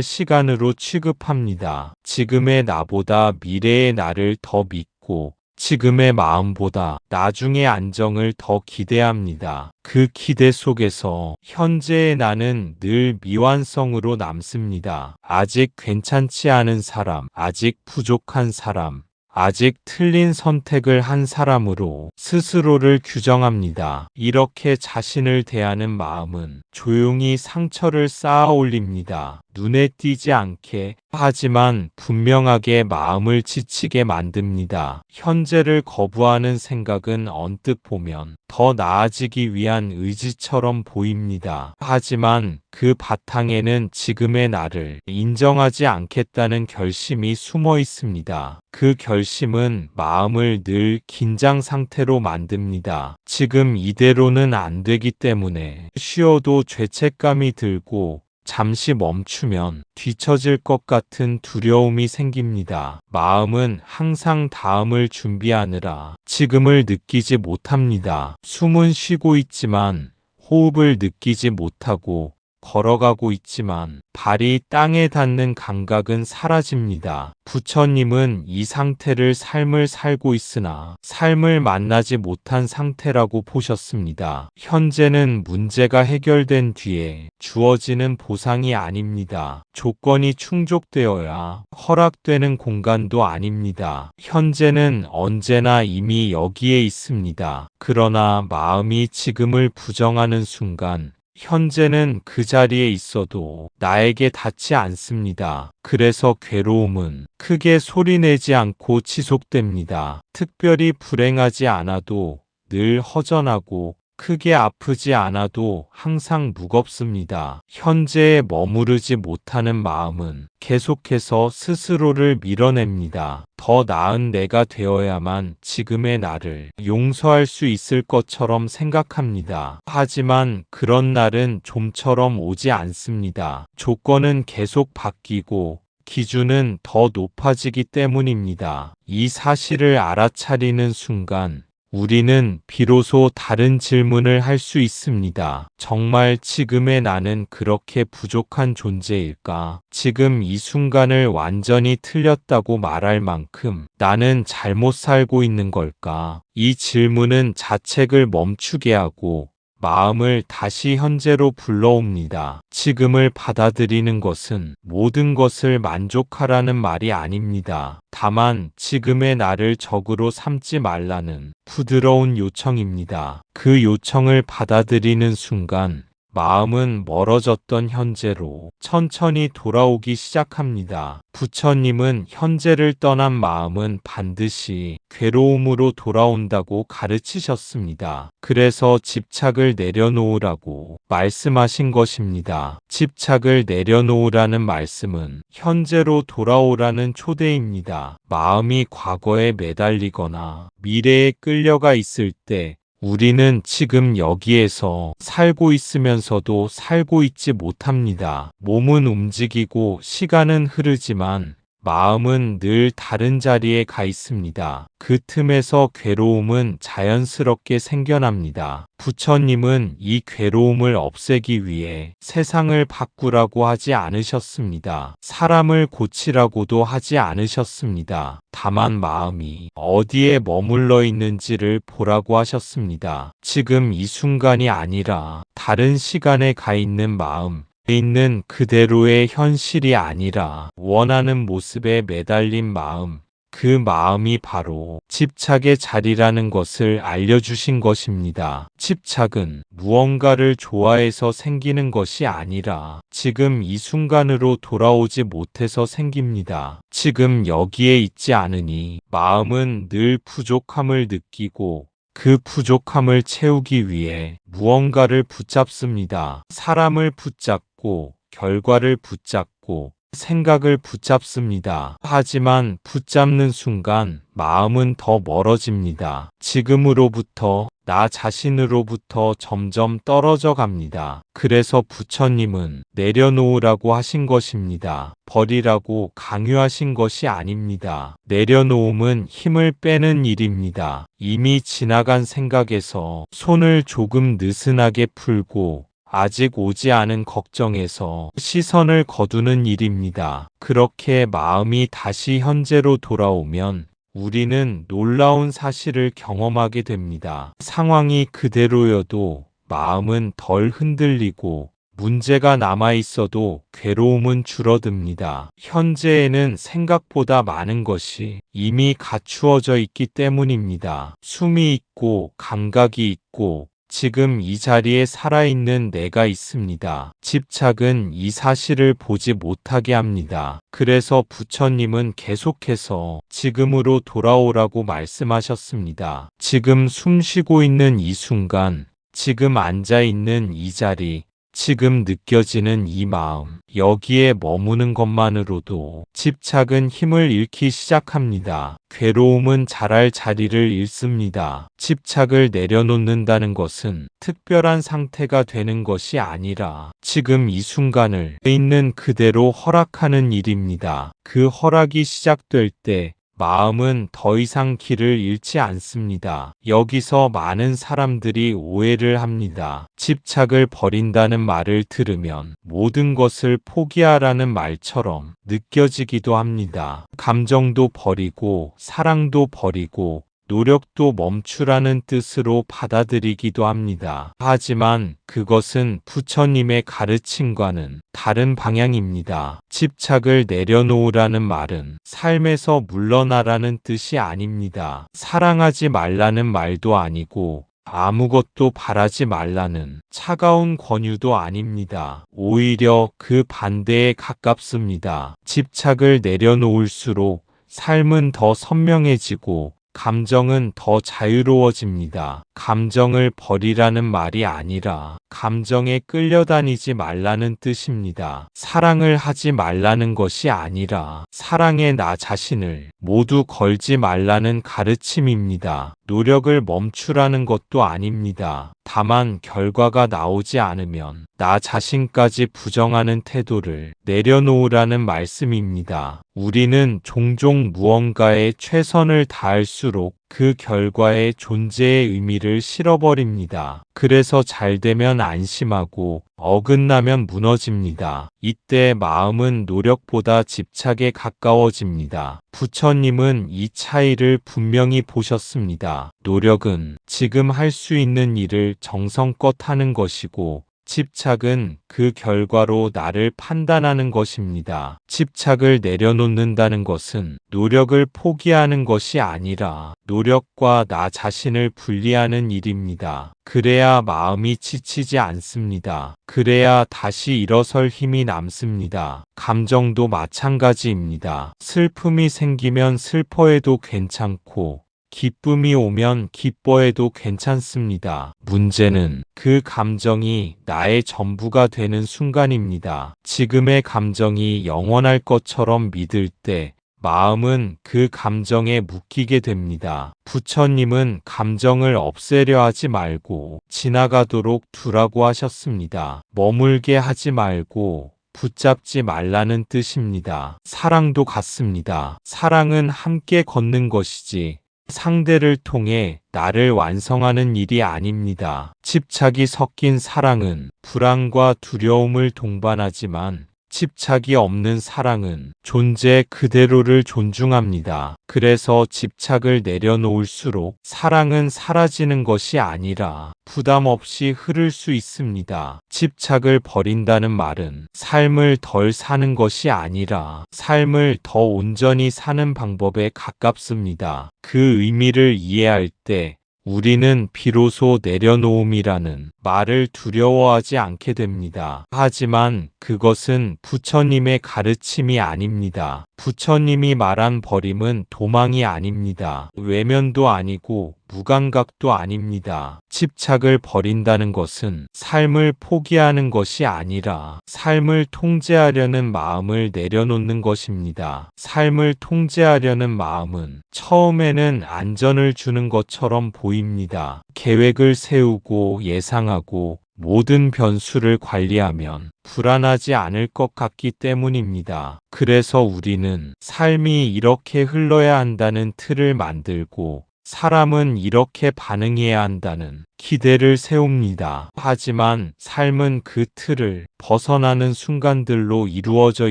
시간으로 취급합니다. 지금의 나보다 미래의 나를 더 믿고 지금의 마음보다 나중의 안정을 더 기대합니다. 그 기대 속에서 현재의 나는 늘 미완성으로 남습니다. 아직 괜찮지 않은 사람, 아직 부족한 사람, 아직 틀린 선택을 한 사람으로 스스로를 규정합니다. 이렇게 자신을 대하는 마음은 조용히 상처를 쌓아 올립니다. 눈에 띄지 않게 하지만 분명하게 마음을 지치게 만듭니다. 현재를 거부하는 생각은 언뜻 보면 더 나아지기 위한 의지처럼 보입니다. 하지만 그 바탕에는 지금의 나를 인정하지 않겠다는 결심이 숨어 있습니다. 그 결심은 마음을 늘 긴장 상태로 만듭니다. 지금 이대로는 안 되기 때문에 쉬어도 죄책감이 들고 잠시 멈추면 뒤처질 것 같은 두려움이 생깁니다. 마음은 항상 다음을 준비하느라 지금을 느끼지 못합니다. 숨은 쉬고 있지만 호흡을 느끼지 못하고 걸어가고 있지만 발이 땅에 닿는 감각은 사라집니다. 부처님은 이 상태를 삶을 살고 있으나 삶을 만나지 못한 상태라고 보셨습니다. 현재는 문제가 해결된 뒤에 주어지는 보상이 아닙니다. 조건이 충족되어야 허락되는 공간도 아닙니다. 현재는 언제나 이미 여기에 있습니다. 그러나 마음이 지금을 부정하는 순간 현재는 그 자리에 있어도 나에게 닿지 않습니다. 그래서 괴로움은 크게 소리내지 않고 지속됩니다. 특별히 불행하지 않아도 늘 허전하고 크게 아프지 않아도 항상 무겁습니다. 현재에 머무르지 못하는 마음은 계속해서 스스로를 밀어냅니다. 더 나은 내가 되어야만 지금의 나를 용서할 수 있을 것처럼 생각합니다. 하지만 그런 날은 좀처럼 오지 않습니다. 조건은 계속 바뀌고 기준은 더 높아지기 때문입니다. 이 사실을 알아차리는 순간 우리는 비로소 다른 질문을 할 수 있습니다. 정말 지금의 나는 그렇게 부족한 존재일까? 지금 이 순간을 완전히 틀렸다고 말할 만큼 나는 잘못 살고 있는 걸까? 이 질문은 자책을 멈추게 하고 마음을 다시 현재로 불러옵니다. 지금을 받아들이는 것은 모든 것을 만족하라는 말이 아닙니다. 다만 지금의 나를 적으로 삼지 말라는 부드러운 요청입니다. 그 요청을 받아들이는 순간 마음은 멀어졌던 현재로 천천히 돌아오기 시작합니다. 부처님은 현재를 떠난 마음은 반드시 괴로움으로 돌아온다고 가르치셨습니다. 그래서 집착을 내려놓으라고 말씀하신 것입니다. 집착을 내려놓으라는 말씀은 현재로 돌아오라는 초대입니다. 마음이 과거에 매달리거나 미래에 끌려가 있을 때 우리는 지금 여기에서 살고 있으면서도 살고 있지 못합니다. 몸은 움직이고 시간은 흐르지만 마음은 늘 다른 자리에 가 있습니다. 그 틈에서 괴로움은 자연스럽게 생겨납니다. 부처님은 이 괴로움을 없애기 위해 세상을 바꾸라고 하지 않으셨습니다. 사람을 고치라고도 하지 않으셨습니다. 다만 마음이 어디에 머물러 있는지를 보라고 하셨습니다. 지금 이 순간이 아니라 다른 시간에 가 있는 마음, 있는 그대로의 현실이 아니라 원하는 모습에 매달린 마음, 그 마음이 바로 집착의 자리라는 것을 알려주신 것입니다. 집착은 무언가를 좋아해서 생기는 것이 아니라 지금 이 순간으로 돌아오지 못해서 생깁니다. 지금 여기에 있지 않으니 마음은 늘 부족함을 느끼고 그 부족함을 채우기 위해 무언가를 붙잡습니다. 사람을 붙잡고 결과를 붙잡고 생각을 붙잡습니다. 하지만 붙잡는 순간 마음은 더 멀어집니다. 지금으로부터 나 자신으로부터 점점 떨어져 갑니다. 그래서 부처님은 내려놓으라고 하신 것입니다. 버리라고 강요하신 것이 아닙니다. 내려놓음은 힘을 빼는 일입니다. 이미 지나간 생각에서 손을 조금 느슨하게 풀고 아직 오지 않은 걱정에서 시선을 거두는 일입니다. 그렇게 마음이 다시 현재로 돌아오면 우리는 놀라운 사실을 경험하게 됩니다. 상황이 그대로여도 마음은 덜 흔들리고 문제가 남아있어도 괴로움은 줄어듭니다. 현재에는 생각보다 많은 것이 이미 갖추어져 있기 때문입니다. 숨이 있고 감각이 있고 지금 이 자리에 살아있는 내가 있습니다. 집착은 이 사실을 보지 못하게 합니다. 그래서 부처님은 계속해서 지금으로 돌아오라고 말씀하셨습니다. 지금 숨 쉬고 있는 이 순간, 지금 앉아있는 이 자리, 지금 느껴지는 이 마음, 여기에 머무는 것만으로도 집착은 힘을 잃기 시작합니다. 괴로움은 자랄 자리를 잃습니다. 집착을 내려놓는다는 것은 특별한 상태가 되는 것이 아니라 지금 이 순간을 있는 그대로 허락하는 일입니다. 그 허락이 시작될 때 마음은 더 이상 길을 잃지 않습니다. 여기서 많은 사람들이 오해를 합니다. 집착을 버린다는 말을 들으면 모든 것을 포기하라는 말처럼 느껴지기도 합니다. 감정도 버리고 사랑도 버리고 노력도 멈추라는 뜻으로 받아들이기도 합니다. 하지만 그것은 부처님의 가르침과는 다른 방향입니다. 집착을 내려놓으라는 말은 삶에서 물러나라는 뜻이 아닙니다. 사랑하지 말라는 말도 아니고 아무것도 바라지 말라는 차가운 권유도 아닙니다. 오히려 그 반대에 가깝습니다. 집착을 내려놓을수록 삶은 더 선명해지고 감정은 더 자유로워집니다. 감정을 버리라는 말이 아니라 감정에 끌려다니지 말라는 뜻입니다. 사랑을 하지 말라는 것이 아니라 사랑에 나 자신을 모두 걸지 말라는 가르침입니다. 노력을 멈추라는 것도 아닙니다. 다만 결과가 나오지 않으면 나 자신까지 부정하는 태도를 내려놓으라는 말씀입니다. 우리는 종종 무언가에 최선을 다할수록 그 결과의 존재의 의미를 실어버립니다. 그래서 잘 되면 안심하고 어긋나면 무너집니다. 이때 마음은 노력보다 집착에 가까워집니다. 부처님은 이 차이를 분명히 보셨습니다. 노력은 지금 할 수 있는 일을 정성껏 하는 것이고 집착은 그 결과로 나를 판단하는 것입니다. 집착을 내려놓는다는 것은 노력을 포기하는 것이 아니라 노력과 나 자신을 분리하는 일입니다. 그래야 마음이 지치지 않습니다. 그래야 다시 일어설 힘이 남습니다. 감정도 마찬가지입니다. 슬픔이 생기면 슬퍼해도 괜찮고 기쁨이 오면 기뻐해도 괜찮습니다. 문제는 그 감정이 나의 전부가 되는 순간입니다. 지금의 감정이 영원할 것처럼 믿을 때 마음은 그 감정에 묶이게 됩니다. 부처님은 감정을 없애려 하지 말고 지나가도록 두라고 하셨습니다. 머물게 하지 말고 붙잡지 말라는 뜻입니다. 사랑도 같습니다. 사랑은 함께 걷는 것이지 상대를 통해 나를 완성하는 일이 아닙니다. 집착이 섞인 사랑은 불안과 두려움을 동반하지만 집착이 없는 사랑은 존재 그대로를 존중합니다. 그래서 집착을 내려놓을수록 사랑은 사라지는 것이 아니라 부담 없이 흐를 수 있습니다. 집착을 버린다는 말은 삶을 덜 사는 것이 아니라 삶을 더 온전히 사는 방법에 가깝습니다. 그 의미를 이해할 때 우리는 비로소 내려놓음이라는 말을 두려워하지 않게 됩니다. 하지만 그것은 부처님의 가르침이 아닙니다. 부처님이 말한 버림은 도망이 아닙니다. 외면도 아니고 무감각도 아닙니다. 집착을 버린다는 것은 삶을 포기하는 것이 아니라 삶을 통제하려는 마음을 내려놓는 것입니다. 삶을 통제하려는 마음은 처음에는 안전을 주는 것처럼 보입니다. 계획을 세우고 예상하고 모든 변수를 관리하면 불안하지 않을 것 같기 때문입니다. 그래서 우리는 삶이 이렇게 흘러야 한다는 틀을 만들고 사람은 이렇게 반응해야 한다는 기대를 세웁니다. 하지만 삶은 그 틀을 벗어나는 순간들로 이루어져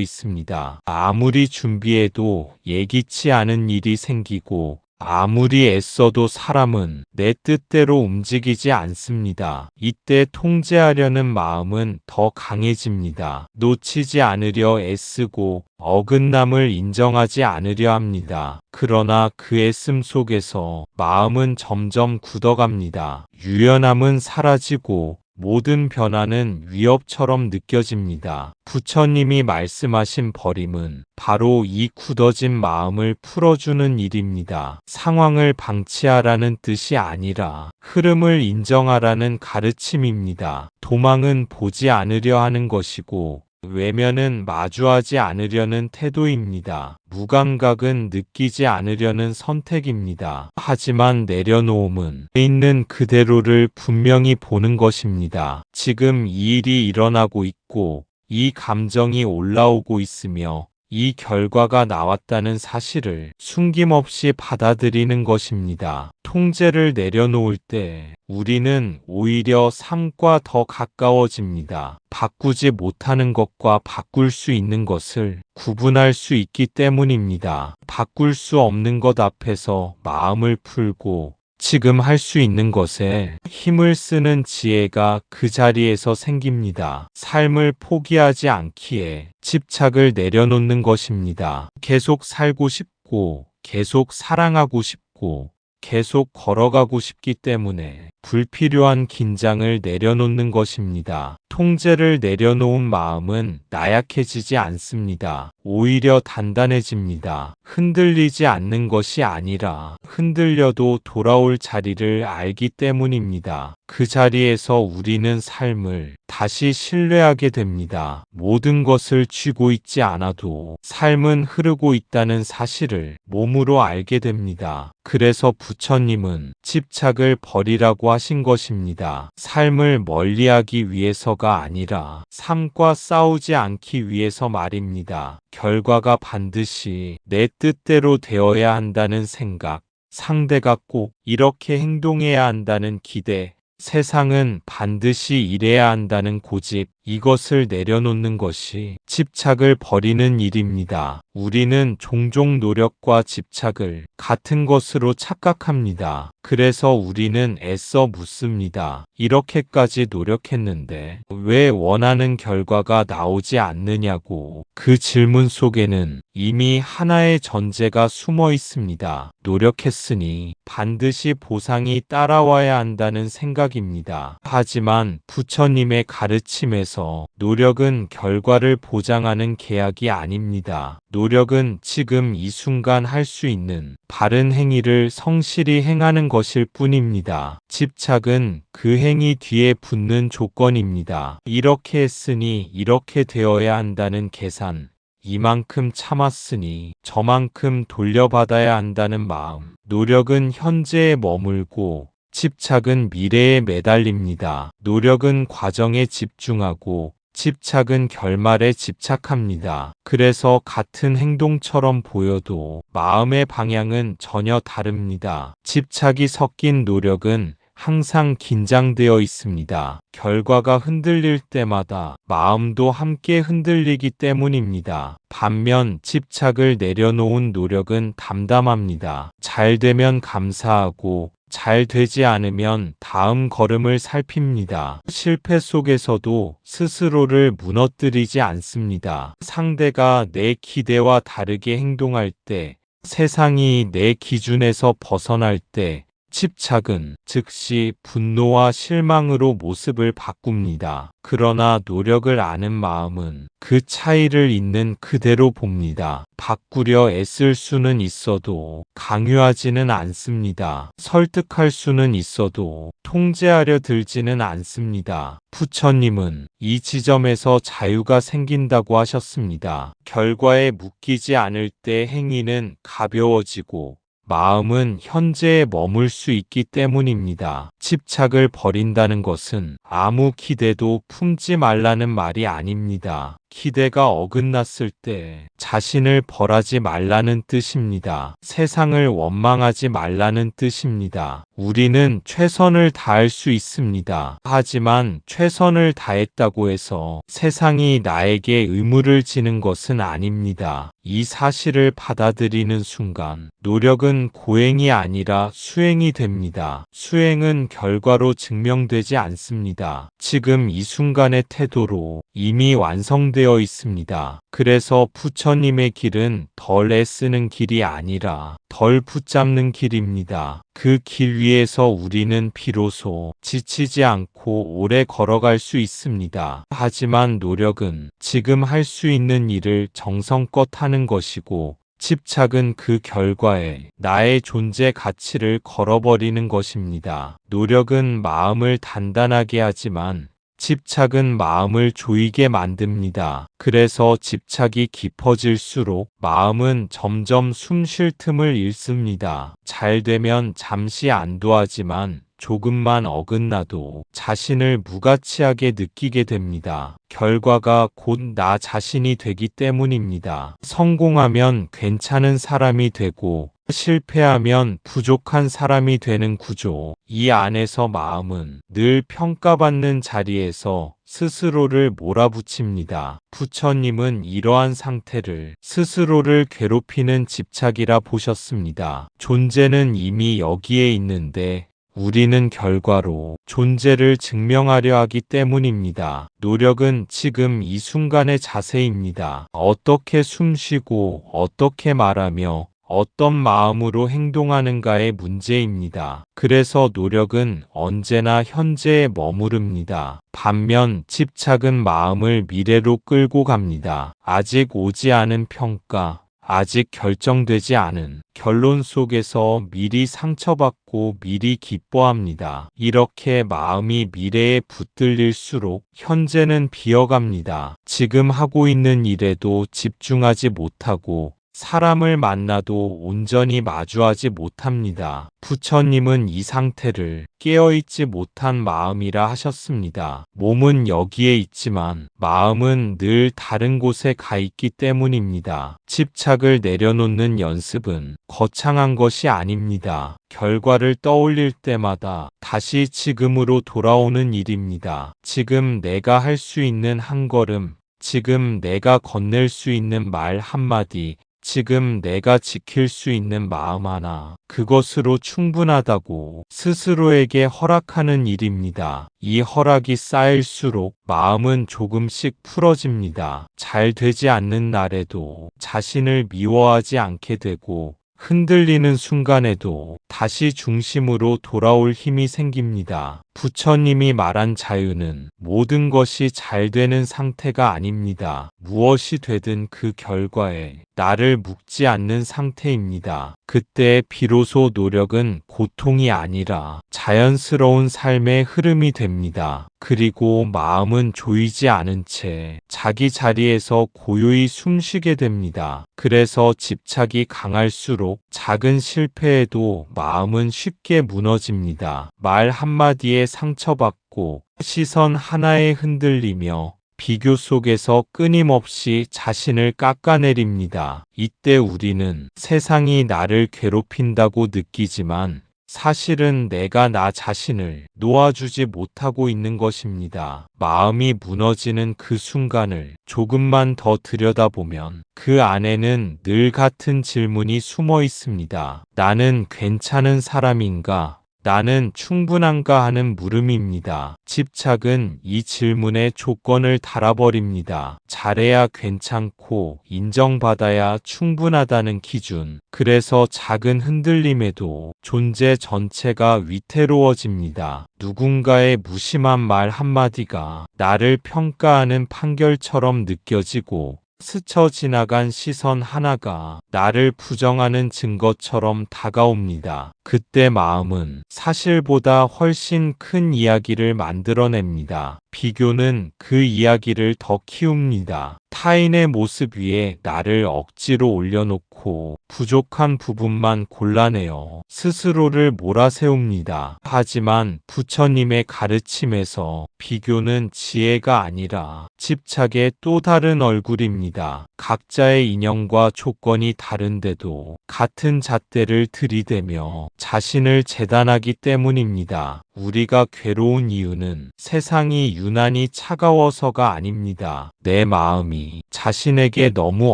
있습니다. 아무리 준비해도 예기치 않은 일이 생기고 아무리 애써도 사람은 내 뜻대로 움직이지 않습니다. 이때 통제하려는 마음은 더 강해집니다. 놓치지 않으려 애쓰고 어긋남을 인정하지 않으려 합니다. 그러나 그 애씀 속에서 마음은 점점 굳어갑니다. 유연함은 사라지고 모든 변화는 위협처럼 느껴집니다. 부처님이 말씀하신 버림은 바로 이 굳어진 마음을 풀어주는 일입니다. 상황을 방치하라는 뜻이 아니라 흐름을 인정하라는 가르침입니다. 도망은 보지 않으려 하는 것이고 외면은 마주하지 않으려는 태도입니다. 무감각은 느끼지 않으려는 선택입니다. 하지만 내려놓음은 있는 그대로를 분명히 보는 것입니다. 지금 이 일이 일어나고 있고 이 감정이 올라오고 있으며 이 결과가 나왔다는 사실을 숨김없이 받아들이는 것입니다. 통제를 내려놓을 때 우리는 오히려 삶과 더 가까워집니다. 바꾸지 못하는 것과 바꿀 수 있는 것을 구분할 수 있기 때문입니다. 바꿀 수 없는 것 앞에서 마음을 풀고 지금 할 수 있는 것에 힘을 쓰는 지혜가 그 자리에서 생깁니다. 삶을 포기하지 않기에 집착을 내려놓는 것입니다. 계속 살고 싶고, 계속 사랑하고 싶고, 계속 걸어가고 싶기 때문에 불필요한 긴장을 내려놓는 것입니다. 통제를 내려놓은 마음은 나약해지지 않습니다. 오히려 단단해집니다. 흔들리지 않는 것이 아니라 흔들려도 돌아올 자리를 알기 때문입니다. 그 자리에서 우리는 삶을 다시 신뢰하게 됩니다. 모든 것을 쥐고 있지 않아도 삶은 흐르고 있다는 사실을 몸으로 알게 됩니다. 그래서 부처님은 집착을 버리라고 하신 것입니다. 삶을 멀리하기 위해서가 아니라 삶과 싸우지 않기 위해서 말입니다. 결과가 반드시 내 뜻대로 되어야 한다는 생각, 상대가 꼭 이렇게 행동해야 한다는 기대, 세상은 반드시 이래야 한다는 고집, 이것을 내려놓는 것이 집착을 버리는 일입니다. 우리는 종종 노력과 집착을 같은 것으로 착각합니다. 그래서 우리는 애써 묻습니다. 이렇게까지 노력했는데 왜 원하는 결과가 나오지 않느냐고. 그 질문 속에는 이미 하나의 전제가 숨어 있습니다. 노력했으니 반드시 보상이 따라와야 한다는 생각입니다. 하지만 부처님의 가르침에서 노력은 결과를 보장하는 계약이 아닙니다. 노력은 지금 이 순간 할 수 있는 바른 행위를 성실히 행하는 것일 뿐입니다. 집착은 그 행위 뒤에 붙는 조건입니다. 이렇게 했으니 이렇게 되어야 한다는 계산, 이만큼 참았으니 저만큼 돌려받아야 한다는 마음. 노력은 현재에 머물고 집착은 미래에 매달립니다. 노력은 과정에 집중하고 집착은 결말에 집착합니다. 그래서 같은 행동처럼 보여도 마음의 방향은 전혀 다릅니다. 집착이 섞인 노력은 항상 긴장되어 있습니다. 결과가 흔들릴 때마다 마음도 함께 흔들리기 때문입니다. 반면 집착을 내려놓은 노력은 담담합니다. 잘 되면 감사하고 잘 되지 않으면 다음 걸음을 살핍니다. 실패 속에서도 스스로를 무너뜨리지 않습니다. 상대가 내 기대와 다르게 행동할 때, 세상이 내 기준에서 벗어날 때, 집착은 즉시 분노와 실망으로 모습을 바꿉니다. 그러나 노력을 아는 마음은 그 차이를 있는 그대로 봅니다. 바꾸려 애쓸 수는 있어도 강요하지는 않습니다. 설득할 수는 있어도 통제하려 들지는 않습니다. 부처님은 이 지점에서 자유가 생긴다고 하셨습니다. 결과에 묶이지 않을 때 행위는 가벼워지고 마음은 현재에 머물 수 있기 때문입니다. 집착을 버린다는 것은 아무 기대도 품지 말라는 말이 아닙니다. 기대가 어긋났을 때 자신을 벌하지 말라는 뜻입니다. 세상을 원망하지 말라는 뜻입니다. 우리는 최선을 다할 수 있습니다. 하지만 최선을 다했다고 해서 세상이 나에게 의무를 지는 것은 아닙니다. 이 사실을 받아들이는 순간 노력은 고행이 아니라 수행이 됩니다. 수행은 결과로 증명되지 않습니다. 지금 이 순간의 태도로 이미 완성되어 있습니다. 그래서 부처님의 길은 덜 애쓰는 길이 아니라 덜 붙잡는 길입니다. 그 길 위에서 우리는 비로소 지치지 않고 오래 걸어갈 수 있습니다. 하지만 노력은 지금 할 수 있는 일을 정성껏 하는 것이고 집착은 그 결과에 나의 존재 가치를 걸어버리는 것입니다. 노력은 마음을 단단하게 하지만 집착은 마음을 조이게 만듭니다. 그래서 집착이 깊어질수록 마음은 점점 숨 쉴 틈을 잃습니다. 잘 되면 잠시 안도하지만 조금만 어긋나도 자신을 무가치하게 느끼게 됩니다. 결과가 곧 나 자신이 되기 때문입니다. 성공하면 괜찮은 사람이 되고 실패하면 부족한 사람이 되는 구조. 이 안에서 마음은 늘 평가받는 자리에서 스스로를 몰아붙입니다. 부처님은 이러한 상태를 스스로를 괴롭히는 집착이라 보셨습니다. 존재는 이미 여기에 있는데 우리는 결과로 존재를 증명하려 하기 때문입니다. 노력은 지금 이 순간의 자세입니다. 어떻게 숨쉬고 어떻게 말하며 어떤 마음으로 행동하는가의 문제입니다. 그래서 노력은 언제나 현재에 머무릅니다. 반면 집착은 마음을 미래로 끌고 갑니다. 아직 오지 않은 평가, 아직 결정되지 않은 결론 속에서 미리 상처받고 미리 기뻐합니다. 이렇게 마음이 미래에 붙들릴수록 현재는 비어갑니다. 지금 하고 있는 일에도 집중하지 못하고 사람을 만나도 온전히 마주하지 못합니다. 부처님은 이 상태를 깨어있지 못한 마음이라 하셨습니다. 몸은 여기에 있지만 마음은 늘 다른 곳에 가 있기 때문입니다. 집착을 내려놓는 연습은 거창한 것이 아닙니다. 결과를 떠올릴 때마다 다시 지금으로 돌아오는 일입니다. 지금 내가 할 수 있는 한 걸음, 지금 내가 건넬 수 있는 말 한마디, 지금 내가 지킬 수 있는 마음 하나, 그것으로 충분하다고 스스로에게 허락하는 일입니다. 이 허락이 쌓일수록 마음은 조금씩 풀어집니다. 잘 되지 않는 날에도 자신을 미워하지 않게 되고 흔들리는 순간에도 다시 중심으로 돌아올 힘이 생깁니다. 부처님이 말한 자유는 모든 것이 잘 되는 상태가 아닙니다. 무엇이 되든 그 결과에 나를 묶지 않는 상태입니다. 그때 비로소 노력은 고통이 아니라 자연스러운 삶의 흐름이 됩니다. 그리고 마음은 조이지 않은 채 자기 자리에서 고요히 숨쉬게 됩니다. 그래서 집착이 강할수록 작은 실패에도 마음은 쉽게 무너집니다. 말 한마디에 상처받고 시선 하나에 흔들리며 비교 속에서 끊임없이 자신을 깎아내립니다. 이때 우리는 세상이 나를 괴롭힌다고 느끼지만 사실은 내가 나 자신을 놓아주지 못하고 있는 것입니다. 마음이 무너지는 그 순간을 조금만 더 들여다보면 그 안에는 늘 같은 질문이 숨어 있습니다. 나는 괜찮은 사람인가? 나는 충분한가 하는 물음입니다. 집착은 이 질문에 조건을 달아버립니다. 잘해야 괜찮고 인정받아야 충분하다는 기준. 그래서 작은 흔들림에도 존재 전체가 위태로워집니다. 누군가의 무심한 말 한마디가 나를 평가하는 판결처럼 느껴지고 스쳐 지나간 시선 하나가 나를 부정하는 증거처럼 다가옵니다. 그때 마음은 사실보다 훨씬 큰 이야기를 만들어냅니다. 비교는 그 이야기를 더 키웁니다. 타인의 모습 위에 나를 억지로 올려놓고 부족한 부분만 골라내어 스스로를 몰아세웁니다. 하지만 부처님의 가르침에서 비교는 지혜가 아니라 집착의 또 다른 얼굴입니다. 각자의 인연과 조건이 다른데도 같은 잣대를 들이대며 자신을 재단하기 때문입니다. 우리가 괴로운 이유는 세상이 유난히 차가워서가 아닙니다. 내 마음이 자신에게 너무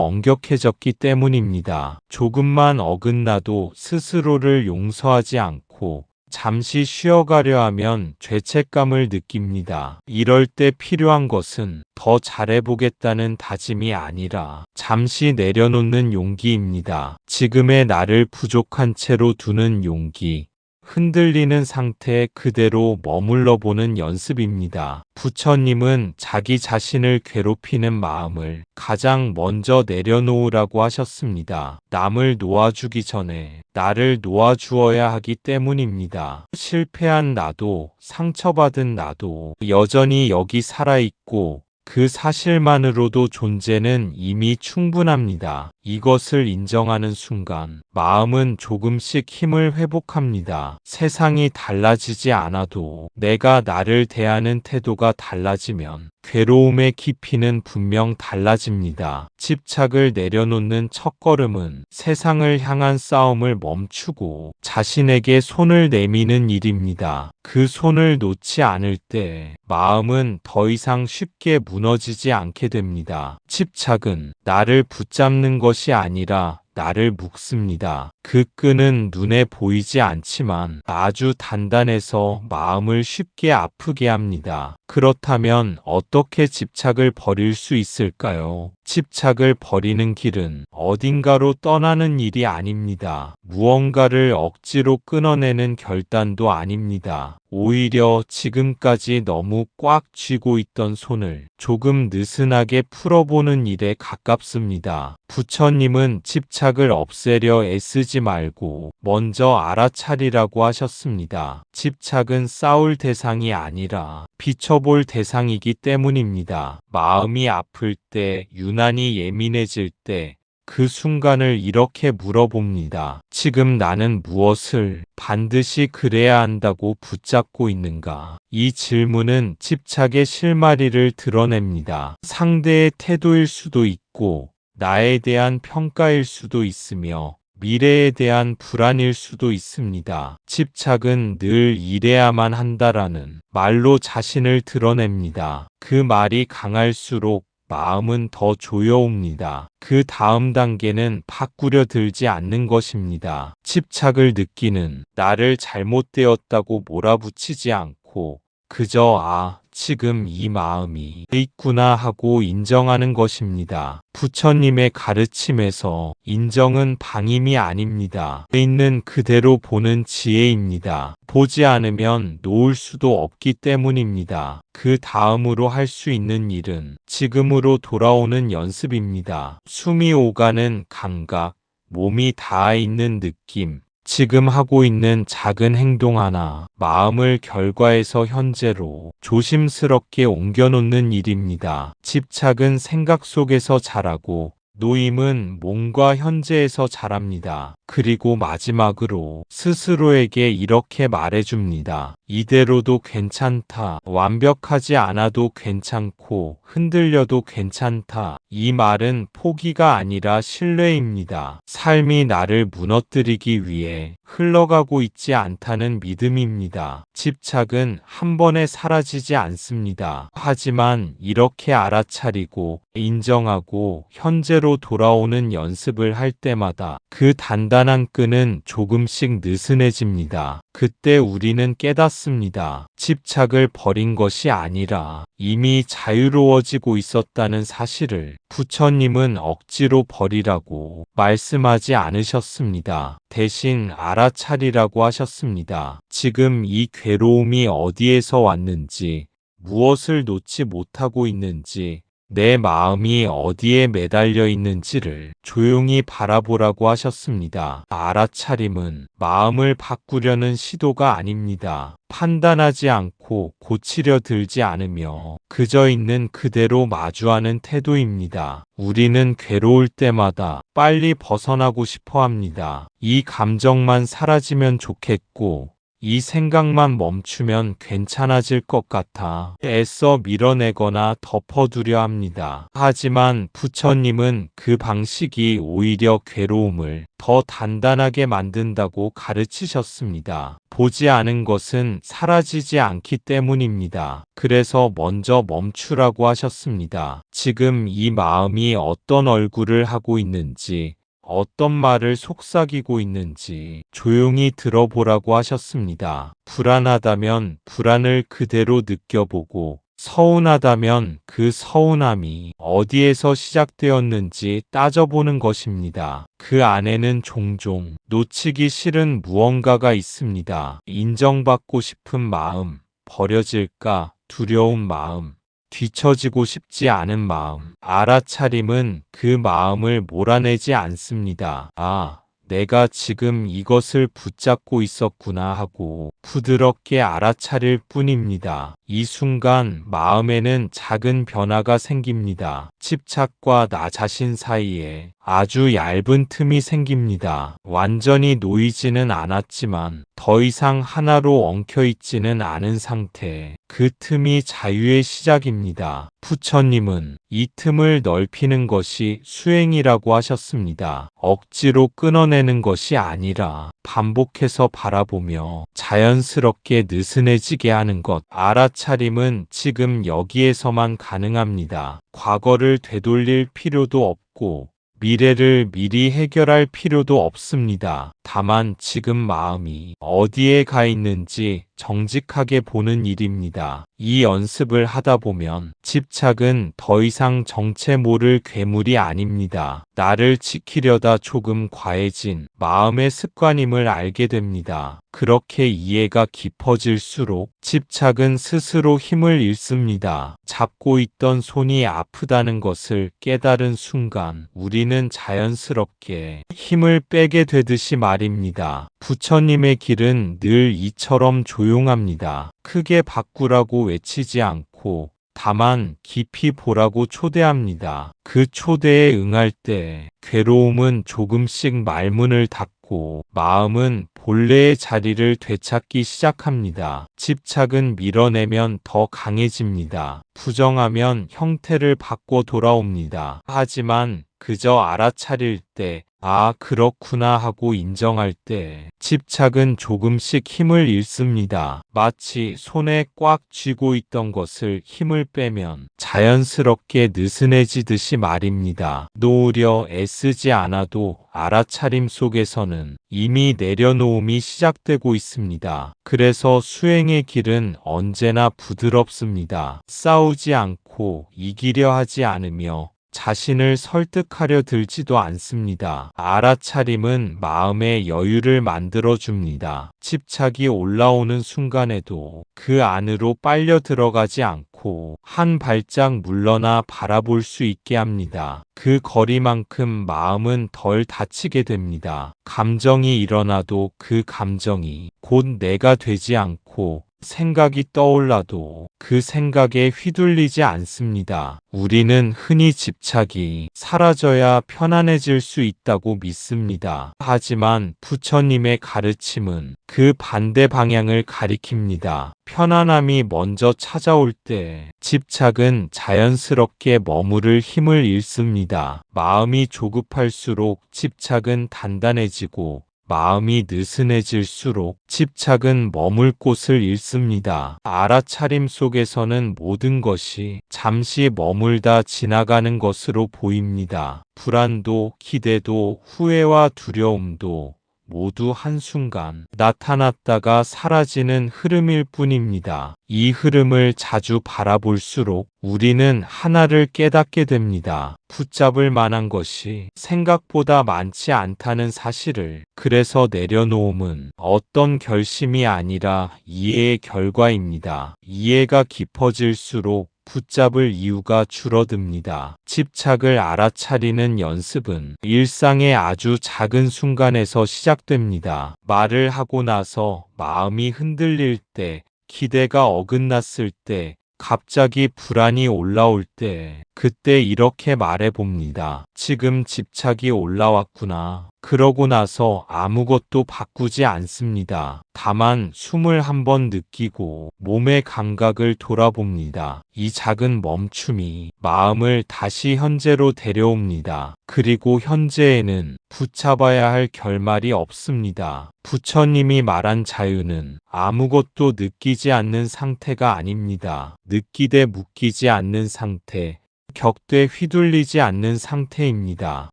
엄격해졌기 때문입니다. 조금만 어긋나도 스스로를 용서하지 않고 잠시 쉬어가려 하면 죄책감을 느낍니다. 이럴 때 필요한 것은 더 잘해보겠다는 다짐이 아니라 잠시 내려놓는 용기입니다. 지금의 나를 부족한 채로 두는 용기. 흔들리는 상태에 그대로 머물러 보는 연습입니다. 부처님은 자기 자신을 괴롭히는 마음을 가장 먼저 내려놓으라고 하셨습니다. 남을 놓아주기 전에 나를 놓아주어야 하기 때문입니다. 실패한 나도, 상처받은 나도 여전히 여기 살아있고 그 사실만으로도 존재는 이미 충분합니다. 이것을 인정하는 순간 마음은 조금씩 힘을 회복합니다. 세상이 달라지지 않아도 내가 나를 대하는 태도가 달라지면 괴로움의 깊이는 분명 달라집니다. 집착을 내려놓는 첫걸음은 세상을 향한 싸움을 멈추고 자신에게 손을 내미는 일입니다. 그 손을 놓지 않을 때 마음은 더 이상 쉽게 무너지지 않게 됩니다. 집착은 나를 붙잡는 것이 아니라 나를 묶습니다. 그 끈은 눈에 보이지 않지만 아주 단단해서 마음을 쉽게 아프게 합니다. 그렇다면 어떻게 집착을 버릴 수 있을까요? 집착을 버리는 길은 어딘가로 떠나는 일이 아닙니다. 무언가를 억지로 끊어내는 결단도 아닙니다. 오히려 지금까지 너무 꽉 쥐고 있던 손을 조금 느슨하게 풀어보는 일에 가깝습니다. 부처님은 집착을 없애려 애쓰지 말고 먼저 알아차리라고 하셨습니다. 집착은 싸울 대상이 아니라 비춰볼 대상이기 때문입니다. 마음이 아플 때, 유난히 예민해질 때, 그 순간을 이렇게 물어봅니다. 지금 나는 무엇을 반드시 그래야 한다고 붙잡고 있는가? 이 질문은 집착의 실마리를 드러냅니다. 상대의 태도일 수도 있고, 나에 대한 평가일 수도 있으며, 미래에 대한 불안일 수도 있습니다. 집착은 늘 이래야만 한다라는 말로 자신을 드러냅니다. 그 말이 강할수록 마음은 더 조여옵니다. 그 다음 단계는 바꾸려 들지 않는 것입니다. 집착을 느끼는 나를 잘못되었다고 몰아붙이지 않고 그저 지금 이 마음이 있구나 하고 인정하는 것입니다. 부처님의 가르침에서 인정은 방임이 아닙니다. 있는 그대로 보는 지혜입니다. 보지 않으면 놓을 수도 없기 때문입니다. 그 다음으로 할 수 있는 일은 지금으로 돌아오는 연습입니다. 숨이 오가는 감각, 몸이 닿아 있는 느낌, 지금 하고 있는 작은 행동 하나, 마음을 결과에서 현재로 조심스럽게 옮겨놓는 일입니다. 집착은 생각 속에서 자라고 노임은 몸과 현재에서 자랍니다. 그리고 마지막으로 스스로에게 이렇게 말해줍니다. 이대로도 괜찮다. 완벽하지 않아도 괜찮고 흔들려도 괜찮다. 이 말은 포기가 아니라 신뢰입니다. 삶이 나를 무너뜨리기 위해 흘러가고 있지 않다는 믿음입니다. 집착은 한 번에 사라지지 않습니다. 하지만 이렇게 알아차리고 인정하고 현재로 돌아오는 연습을 할 때마다 그 단단한 단단한 끈은 조금씩 느슨해집니다. 그때 우리는 깨닫습니다. 집착을 버린 것이 아니라 이미 자유로워지고 있었다는 사실을. 부처님은 억지로 버리라고 말씀하지 않으셨습니다. 대신 알아차리라고 하셨습니다. 지금 이 괴로움이 어디에서 왔는지, 무엇을 놓지 못하고 있는지, 내 마음이 어디에 매달려 있는지를 조용히 바라보라고 하셨습니다. 알아차림은 마음을 바꾸려는 시도가 아닙니다. 판단하지 않고 고치려 들지 않으며 그저 있는 그대로 마주하는 태도입니다. 우리는 괴로울 때마다 빨리 벗어나고 싶어 합니다. 이 감정만 사라지면 좋겠고, 이 생각만 멈추면 괜찮아질 것 같아 애써 밀어내거나 덮어두려 합니다. 하지만 부처님은 그 방식이 오히려 괴로움을 더 단단하게 만든다고 가르치셨습니다. 보지 않은 것은 사라지지 않기 때문입니다. 그래서 먼저 멈추라고 하셨습니다. 지금 이 마음이 어떤 얼굴을 하고 있는지, 어떤 말을 속삭이고 있는지 조용히 들어보라고 하셨습니다. 불안하다면 불안을 그대로 느껴보고, 서운하다면 그 서운함이 어디에서 시작되었는지 따져보는 것입니다. 그 안에는 종종 놓치기 싫은 무언가가 있습니다. 인정받고 싶은 마음, 버려질까 두려운 마음, 뒤처지고 싶지 않은 마음. 알아차림은 그 마음을 몰아내지 않습니다. 아, 내가 지금 이것을 붙잡고 있었구나 하고 부드럽게 알아차릴 뿐입니다. 이 순간 마음에는 작은 변화가 생깁니다. 집착과 나 자신 사이에 아주 얇은 틈이 생깁니다. 완전히 놓이지는 않았지만 더 이상 하나로 엉켜있지는 않은 상태. 그 틈이 자유의 시작입니다. 부처님은 이 틈을 넓히는 것이 수행이라고 하셨습니다. 억지로 끊어내는 것이 아니라 반복해서 바라보며 자연스럽게 느슨해지게 하는 것. 알아차림은 지금 여기에서만 가능합니다. 과거를 되돌릴 필요도 없고 미래를 미리 해결할 필요도 없습니다. 다만 지금 마음이 어디에 가 있는지 정직하게 보는 일입니다. 이 연습을 하다 보면 집착은 더 이상 정체 모를 괴물이 아닙니다. 나를 지키려다 조금 과해진 마음의 습관임을 알게 됩니다. 그렇게 이해가 깊어질수록 집착은 스스로 힘을 잃습니다. 잡고 있던 손이 아프다는 것을 깨달은 순간 우리는 자연스럽게 힘을 빼게 되듯이 말입니다. 부처님의 길은 늘 이처럼 조용합니다. 크게 바꾸라고 외치지 않고 다만 깊이 보라고 초대합니다. 그 초대에 응할 때 괴로움은 조금씩 말문을 닫고 마음은 본래의 자리를 되찾기 시작합니다. 집착은 밀어내면 더 강해집니다. 부정하면 형태를 바꿔 돌아옵니다. 하지만 그저 알아차릴 때, 아, 그렇구나 하고 인정할 때 집착은 조금씩 힘을 잃습니다. 마치 손에 꽉 쥐고 있던 것을 힘을 빼면 자연스럽게 느슨해지듯이 말입니다. 놓으려 애쓰지 않아도 알아차림 속에서는 이미 내려놓음이 시작되고 있습니다. 그래서 수행의 길은 언제나 부드럽습니다. 싸우지 않고 이기려 하지 않으며 자신을 설득하려 들지도 않습니다. 알아차림은 마음의 여유를 만들어줍니다. 집착이 올라오는 순간에도 그 안으로 빨려 들어가지 않고 한 발짝 물러나 바라볼 수 있게 합니다. 그 거리만큼 마음은 덜 다치게 됩니다. 감정이 일어나도 그 감정이 곧 내가 되지 않고 생각이 떠올라도 그 생각에 휘둘리지 않습니다. 우리는 흔히 집착이 사라져야 편안해질 수 있다고 믿습니다. 하지만 부처님의 가르침은 그 반대 방향을 가리킵니다. 편안함이 먼저 찾아올 때 집착은 자연스럽게 머무를 힘을 잃습니다. 마음이 조급할수록 집착은 단단해지고 마음이 느슨해질수록 집착은 머물 곳을 잃습니다. 알아차림 속에서는 모든 것이 잠시 머물다 지나가는 것으로 보입니다. 불안도, 기대도, 후회와 두려움도 모두 한순간 나타났다가 사라지는 흐름일 뿐입니다. 이 흐름을 자주 바라볼수록 우리는 하나를 깨닫게 됩니다. 붙잡을 만한 것이 생각보다 많지 않다는 사실을. 그래서 내려놓음은 어떤 결심이 아니라 이해의 결과입니다. 이해가 깊어질수록 붙잡을 이유가 줄어듭니다. 집착을 알아차리는 연습은 일상의 아주 작은 순간에서 시작됩니다. 말을 하고 나서 마음이 흔들릴 때, 기대가 어긋났을 때, 갑자기 불안이 올라올 때, 그때 이렇게 말해봅니다. 지금 집착이 올라왔구나. 그러고 나서 아무것도 바꾸지 않습니다. 다만 숨을 한번 느끼고 몸의 감각을 돌아봅니다. 이 작은 멈춤이 마음을 다시 현재로 데려옵니다. 그리고 현재에는 붙잡아야 할 결말이 없습니다. 부처님이 말한 자유는 아무것도 느끼지 않는 상태가 아닙니다. 느끼되 묶이지 않는 상태, 격돼 휘둘리지 않는 상태입니다.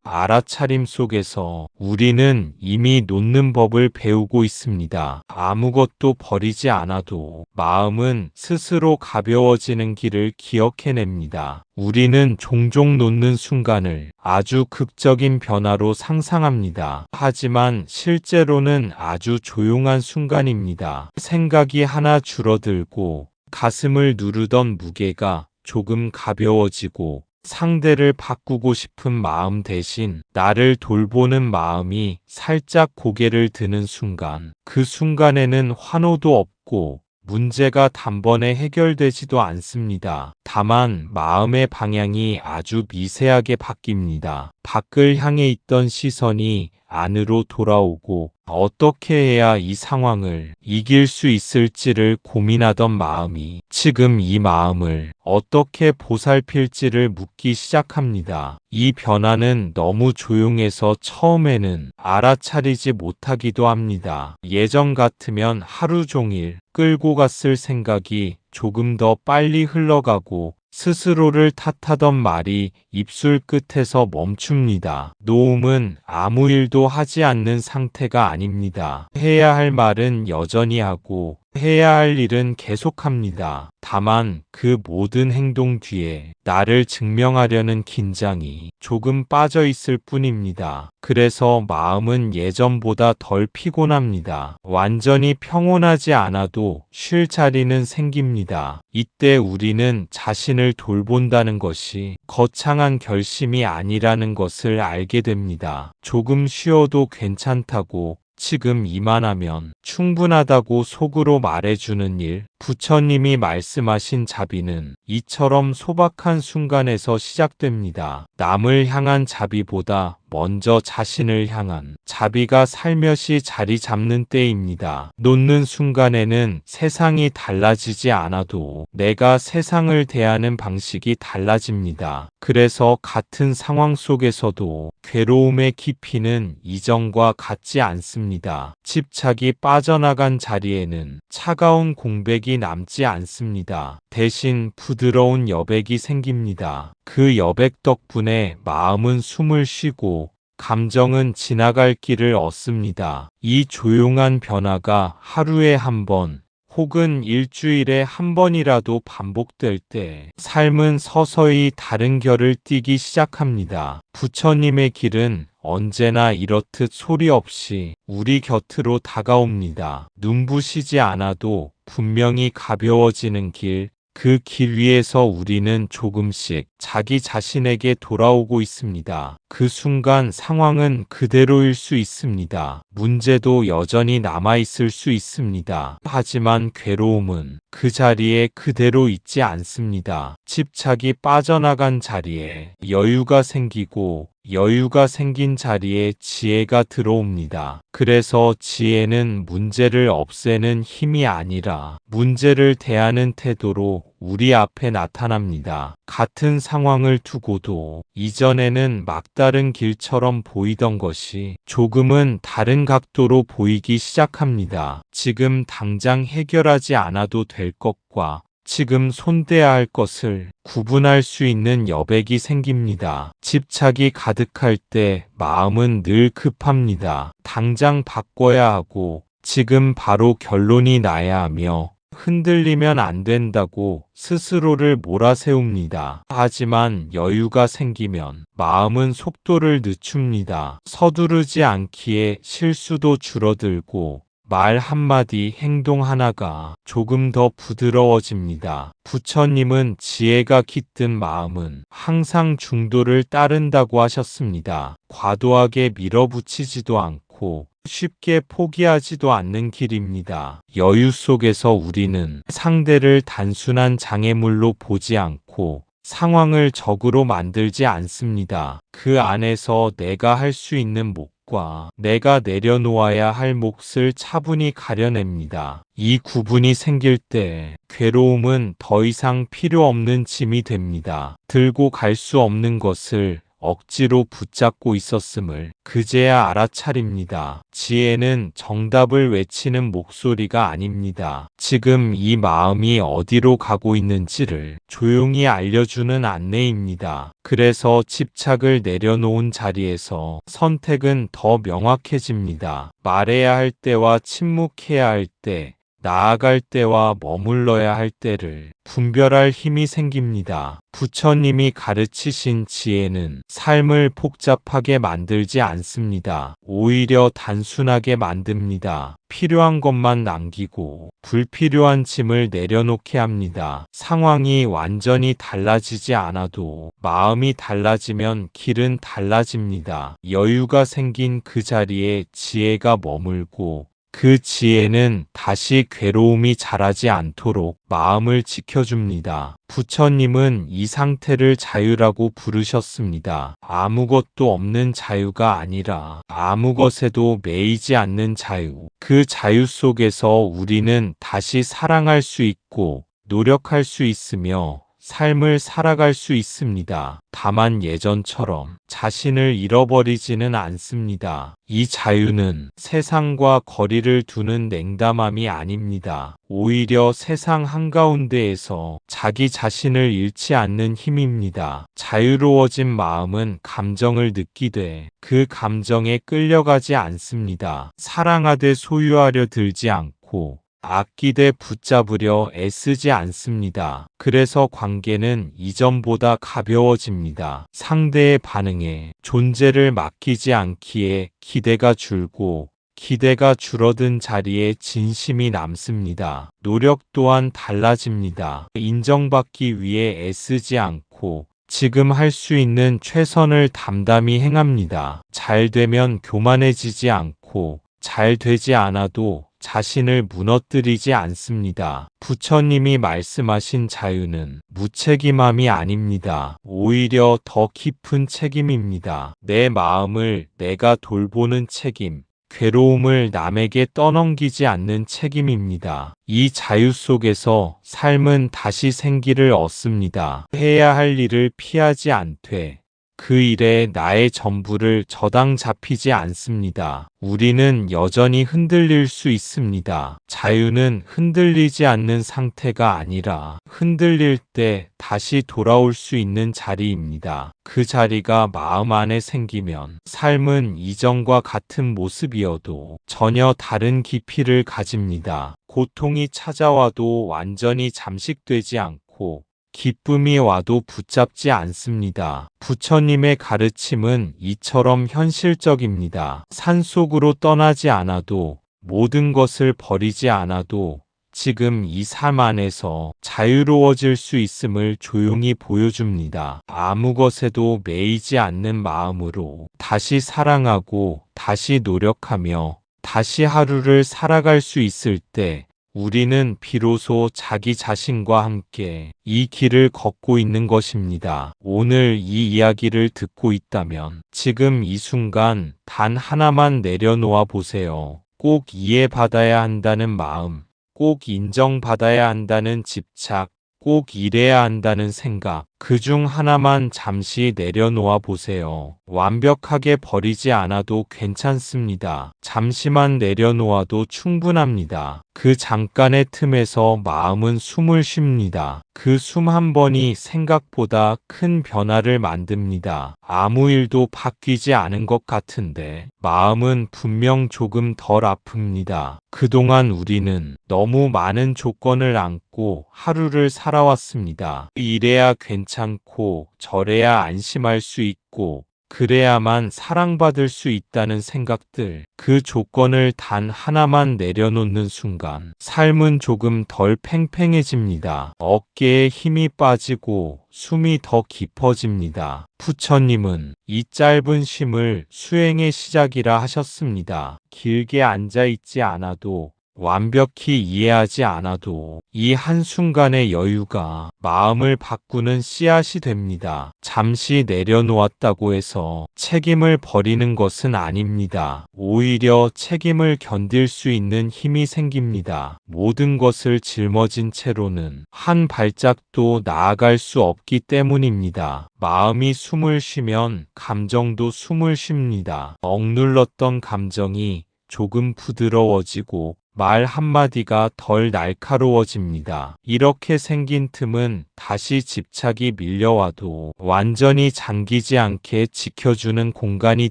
알아차림 속에서 우리는 이미 놓는 법을 배우고 있습니다. 아무것도 버리지 않아도 마음은 스스로 가벼워지는 길을 기억해냅니다. 우리는 종종 놓는 순간을 아주 극적인 변화로 상상합니다. 하지만 실제로는 아주 조용한 순간입니다. 생각이 하나 줄어들고 가슴을 누르던 무게가 조금 가벼워지고 상대를 바꾸고 싶은 마음 대신 나를 돌보는 마음이 살짝 고개를 드는 순간, 그 순간에는 환호도 없고 문제가 단번에 해결되지도 않습니다. 다만 마음의 방향이 아주 미세하게 바뀝니다. 밖을 향해 있던 시선이 안으로 돌아오고 어떻게 해야 이 상황을 이길 수 있을지를 고민하던 마음이 지금 이 마음을 어떻게 보살필지를 묻기 시작합니다. 이 변화는 너무 조용해서 처음에는 알아차리지 못하기도 합니다. 예전 같으면 하루 종일 끌고 갔을 생각이 조금 더 빨리 흘러가고 스스로를 탓하던 말이 입술 끝에서 멈춥니다. 놓음은 아무 일도 하지 않는 상태가 아닙니다. 해야 할 말은 여전히 하고 해야 할 일은 계속합니다. 다만 그 모든 행동 뒤에 나를 증명하려는 긴장이 조금 빠져 있을 뿐입니다. 그래서 마음은 예전보다 덜 피곤합니다. 완전히 평온하지 않아도 쉴 자리는 생깁니다. 이때 우리는 자신을 돌본다는 것이 거창한 결심이 아니라는 것을 알게 됩니다. 조금 쉬어도 괜찮다고, 지금 이만하면 충분하다고 속으로 말해주는 일. 부처님이 말씀하신 자비는 이처럼 소박한 순간에서 시작됩니다. 남을 향한 자비보다 먼저 자신을 향한 자비가 살며시 자리 잡는 때입니다. 놓는 순간에는 세상이 달라지지 않아도 내가 세상을 대하는 방식이 달라집니다. 그래서 같은 상황 속에서도 괴로움의 깊이는 이전과 같지 않습니다. 집착이 빠져나간 자리에는 차가운 공백이 남지 않습니다. 대신 부드러운 여백이 생깁니다. 그 여백 덕분에 마음은 숨을 쉬고 감정은 지나갈 길을 얻습니다. 이 조용한 변화가 하루에 한 번, 혹은 일주일에 한 번이라도 반복될 때 삶은 서서히 다른 결을 띠기 시작합니다. 부처님의 길은 언제나 이렇듯 소리 없이 우리 곁으로 다가옵니다. 눈부시지 않아도 분명히 가벼워지는 길, 그 길 위에서 우리는 조금씩 자기 자신에게 돌아오고 있습니다. 그 순간 상황은 그대로일 수 있습니다. 문제도 여전히 남아있을 수 있습니다. 하지만 괴로움은 그 자리에 그대로 있지 않습니다. 집착이 빠져나간 자리에 여유가 생기고 여유가 생긴 자리에 지혜가 들어옵니다. 그래서 지혜는 문제를 없애는 힘이 아니라 문제를 대하는 태도로 우리 앞에 나타납니다. 같은 상황을 두고도 이전에는 막다른 길처럼 보이던 것이 조금은 다른 각도로 보이기 시작합니다. 지금 당장 해결하지 않아도 될 것과 지금 손대야 할 것을 구분할 수 있는 여백이 생깁니다. 집착이 가득할 때 마음은 늘 급합니다. 당장 바꿔야 하고 지금 바로 결론이 나야 하며 흔들리면 안 된다고 스스로를 몰아세웁니다. 하지만 여유가 생기면 마음은 속도를 늦춥니다. 서두르지 않기에 실수도 줄어들고 말 한마디, 행동 하나가 조금 더 부드러워집니다. 부처님은 지혜가 깃든 마음은 항상 중도를 따른다고 하셨습니다. 과도하게 밀어붙이지도 않고 쉽게 포기하지도 않는 길입니다. 여유 속에서 우리는 상대를 단순한 장애물로 보지 않고 상황을 적으로 만들지 않습니다. 그 안에서 내가 할 수 있는 몫과 내가 내려놓아야 할 몫을 차분히 가려냅니다. 이 구분이 생길 때 괴로움은 더 이상 필요 없는 짐이 됩니다. 들고 갈 수 없는 것을 억지로 붙잡고 있었음을 그제야 알아차립니다. 지혜는 정답을 외치는 목소리가 아닙니다. 지금 이 마음이 어디로 가고 있는지를 조용히 알려주는 안내입니다. 그래서 집착을 내려놓은 자리에서 선택은 더 명확해집니다. 말해야 할 때와 침묵해야 할 때, 나아갈 때와 머물러야 할 때를 분별할 힘이 생깁니다. 부처님이 가르치신 지혜는 삶을 복잡하게 만들지 않습니다. 오히려 단순하게 만듭니다. 필요한 것만 남기고 불필요한 짐을 내려놓게 합니다. 상황이 완전히 달라지지 않아도 마음이 달라지면 길은 달라집니다. 여유가 생긴 그 자리에 지혜가 머물고 그 지혜는 다시 괴로움이 자라지 않도록 마음을 지켜줍니다. 부처님은 이 상태를 자유라고 부르셨습니다. 아무것도 없는 자유가 아니라 아무 것에도 매이지 않는 자유. 그 자유 속에서 우리는 다시 사랑할 수 있고 노력할 수 있으며 삶을 살아갈 수 있습니다. 다만 예전처럼 자신을 잃어버리지는 않습니다. 이 자유는 세상과 거리를 두는 냉담함이 아닙니다. 오히려 세상 한가운데에서 자기 자신을 잃지 않는 힘입니다. 자유로워진 마음은 감정을 느끼되 그 감정에 끌려가지 않습니다. 사랑하되 소유하려 들지 않고 아끼되 붙잡으려 애쓰지 않습니다. 그래서 관계는 이전보다 가벼워집니다. 상대의 반응에 존재를 맡기지 않기에 기대가 줄고 기대가 줄어든 자리에 진심이 남습니다. 노력 또한 달라집니다. 인정받기 위해 애쓰지 않고 지금 할 수 있는 최선을 담담히 행합니다. 잘 되면 교만해지지 않고 잘 되지 않아도 자신을 무너뜨리지 않습니다. 부처님이 말씀하신 자유는 무책임함이 아닙니다. 오히려 더 깊은 책임입니다. 내 마음을 내가 돌보는 책임, 괴로움을 남에게 떠넘기지 않는 책임입니다. 이 자유 속에서 삶은 다시 생기를 얻습니다. 해야 할 일을 피하지 않되 그 일에 나의 전부를 저당 잡히지 않습니다. 우리는 여전히 흔들릴 수 있습니다. 자유는 흔들리지 않는 상태가 아니라 흔들릴 때 다시 돌아올 수 있는 자리입니다. 그 자리가 마음 안에 생기면 삶은 이전과 같은 모습이어도 전혀 다른 깊이를 가집니다. 고통이 찾아와도 완전히 잠식되지 않고 기쁨이 와도 붙잡지 않습니다. 부처님의 가르침은 이처럼 현실적입니다. 산속으로 떠나지 않아도 모든 것을 버리지 않아도 지금 이 삶 안에서 자유로워질 수 있음을 조용히 보여줍니다. 아무 것에도 매이지 않는 마음으로 다시 사랑하고 다시 노력하며 다시 하루를 살아갈 수 있을 때 우리는 비로소 자기 자신과 함께 이 길을 걷고 있는 것입니다. 오늘 이 이야기를 듣고 있다면 지금 이 순간 단 하나만 내려놓아 보세요. 꼭 이해받아야 한다는 마음, 꼭 인정받아야 한다는 집착, 꼭 이래야 한다는 생각, 그중 하나만 잠시 내려놓아 보세요. 완벽하게 버리지 않아도 괜찮습니다. 잠시만 내려놓아도 충분합니다. 그 잠깐의 틈에서 마음은 숨을 쉽니다. 그 숨 한 번이 생각보다 큰 변화를 만듭니다. 아무 일도 바뀌지 않은 것 같은데 마음은 분명 조금 덜 아픕니다. 그동안 우리는 너무 많은 조건을 안고 하루를 살아왔습니다. 이래야 괜찮고 저래야 안심할 수 있고 그래야만 사랑받을 수 있다는 생각들, 그 조건을 단 하나만 내려놓는 순간 삶은 조금 덜 팽팽해집니다. 어깨에 힘이 빠지고 숨이 더 깊어집니다. 부처님은 이 짧은 쉼을 수행의 시작이라 하셨습니다. 길게 앉아있지 않아도 완벽히 이해하지 않아도 이 한순간의 여유가 마음을 바꾸는 씨앗이 됩니다. 잠시 내려놓았다고 해서 책임을 버리는 것은 아닙니다. 오히려 책임을 견딜 수 있는 힘이 생깁니다. 모든 것을 짊어진 채로는 한 발짝도 나아갈 수 없기 때문입니다. 마음이 숨을 쉬면 감정도 숨을 쉽니다. 억눌렀던 감정이 조금 부드러워지고 말 한마디가 덜 날카로워집니다. 이렇게 생긴 틈은 다시 집착이 밀려와도 완전히 잠기지 않게 지켜주는 공간이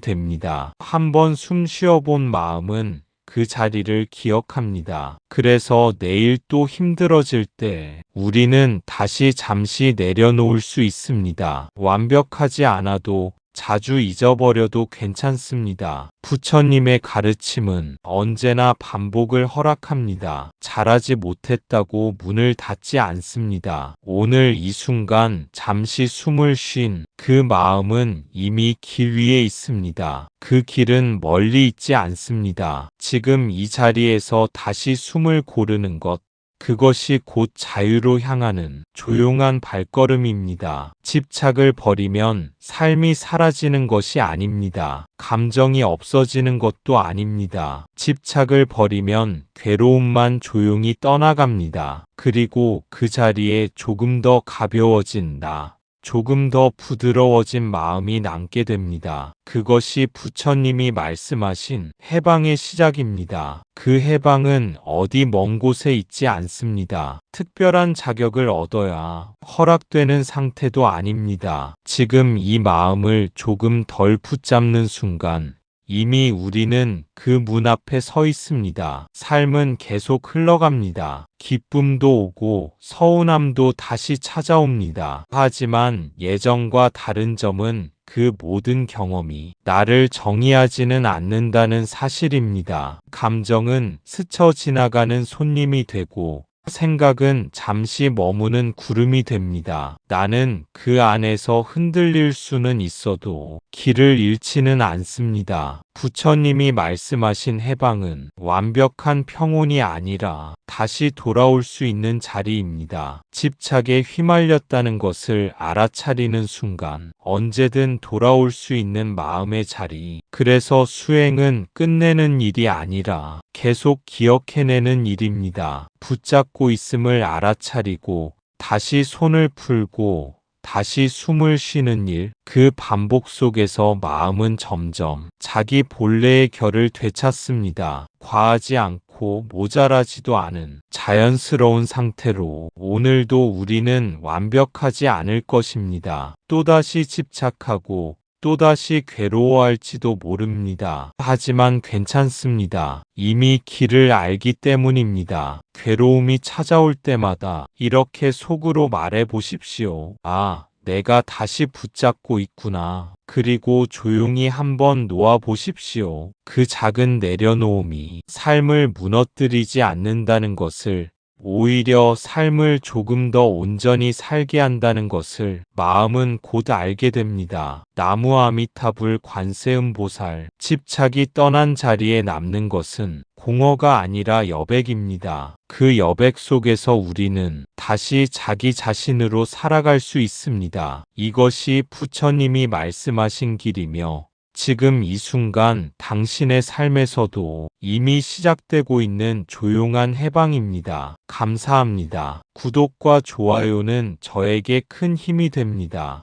됩니다. 한번 숨 쉬어본 마음은 그 자리를 기억합니다. 그래서 내일 또 힘들어질 때 우리는 다시 잠시 내려놓을 수 있습니다. 완벽하지 않아도 자주 잊어버려도 괜찮습니다. 부처님의 가르침은 언제나 반복을 허락합니다. 잘하지 못했다고 문을 닫지 않습니다. 오늘 이 순간 잠시 숨을 쉰 그 마음은 이미 길 위에 있습니다. 그 길은 멀리 있지 않습니다. 지금 이 자리에서 다시 숨을 고르는 것, 그것이 곧 자유로 향하는 조용한 발걸음입니다. 집착을 버리면 삶이 사라지는 것이 아닙니다. 감정이 없어지는 것도 아닙니다. 집착을 버리면 괴로움만 조용히 떠나갑니다. 그리고 그 자리에 조금 더 가벼워진 나, 조금 더 부드러워진 마음이 남게 됩니다. 그것이 부처님이 말씀하신 해방의 시작입니다. 그 해방은 어디 먼 곳에 있지 않습니다. 특별한 자격을 얻어야 허락되는 상태도 아닙니다. 지금 이 마음을 조금 덜 붙잡는 순간 이미 우리는 그 문 앞에 서 있습니다. 삶은 계속 흘러갑니다. 기쁨도 오고 서운함도 다시 찾아옵니다. 하지만 예전과 다른 점은 그 모든 경험이 나를 정의하지는 않는다는 사실입니다. 감정은 스쳐 지나가는 손님이 되고 생각은 잠시 머무는 구름이 됩니다. 나는 그 안에서 흔들릴 수는 있어도 길을 잃지는 않습니다. 부처님이 말씀하신 해방은 완벽한 평온이 아니라 다시 돌아올 수 있는 자리입니다. 집착에 휘말렸다는 것을 알아차리는 순간 언제든 돌아올 수 있는 마음의 자리. 그래서 수행은 끝내는 일이 아니라 계속 기억해내는 일입니다. 붙잡고 있음을 알아차리고 다시 손을 풀고 다시 숨을 쉬는 일, 그 반복 속에서 마음은 점점 자기 본래의 결을 되찾습니다. 과하지 않고 모자라지도 않은 자연스러운 상태로 오늘도 우리는 완벽하지 않을 것입니다. 또다시 집착하고 또다시 괴로워할지도 모릅니다. 하지만 괜찮습니다. 이미 길을 알기 때문입니다. 괴로움이 찾아올 때마다 이렇게 속으로 말해 보십시오. 아, 내가 다시 붙잡고 있구나. 그리고 조용히 한번 놓아 보십시오. 그 작은 내려놓음이 삶을 무너뜨리지 않는다는 것을, 오히려 삶을 조금 더 온전히 살게 한다는 것을 마음은 곧 알게 됩니다. 나무 아미타불 관세음보살, 집착이 떠난 자리에 남는 것은 공허가 아니라 여백입니다. 그 여백 속에서 우리는 다시 자기 자신으로 살아갈 수 있습니다. 이것이 부처님이 말씀하신 길이며 지금 이 순간 당신의 삶에서도 이미 시작되고 있는 조용한 해방입니다. 감사합니다. 구독과 좋아요는 저에게 큰 힘이 됩니다.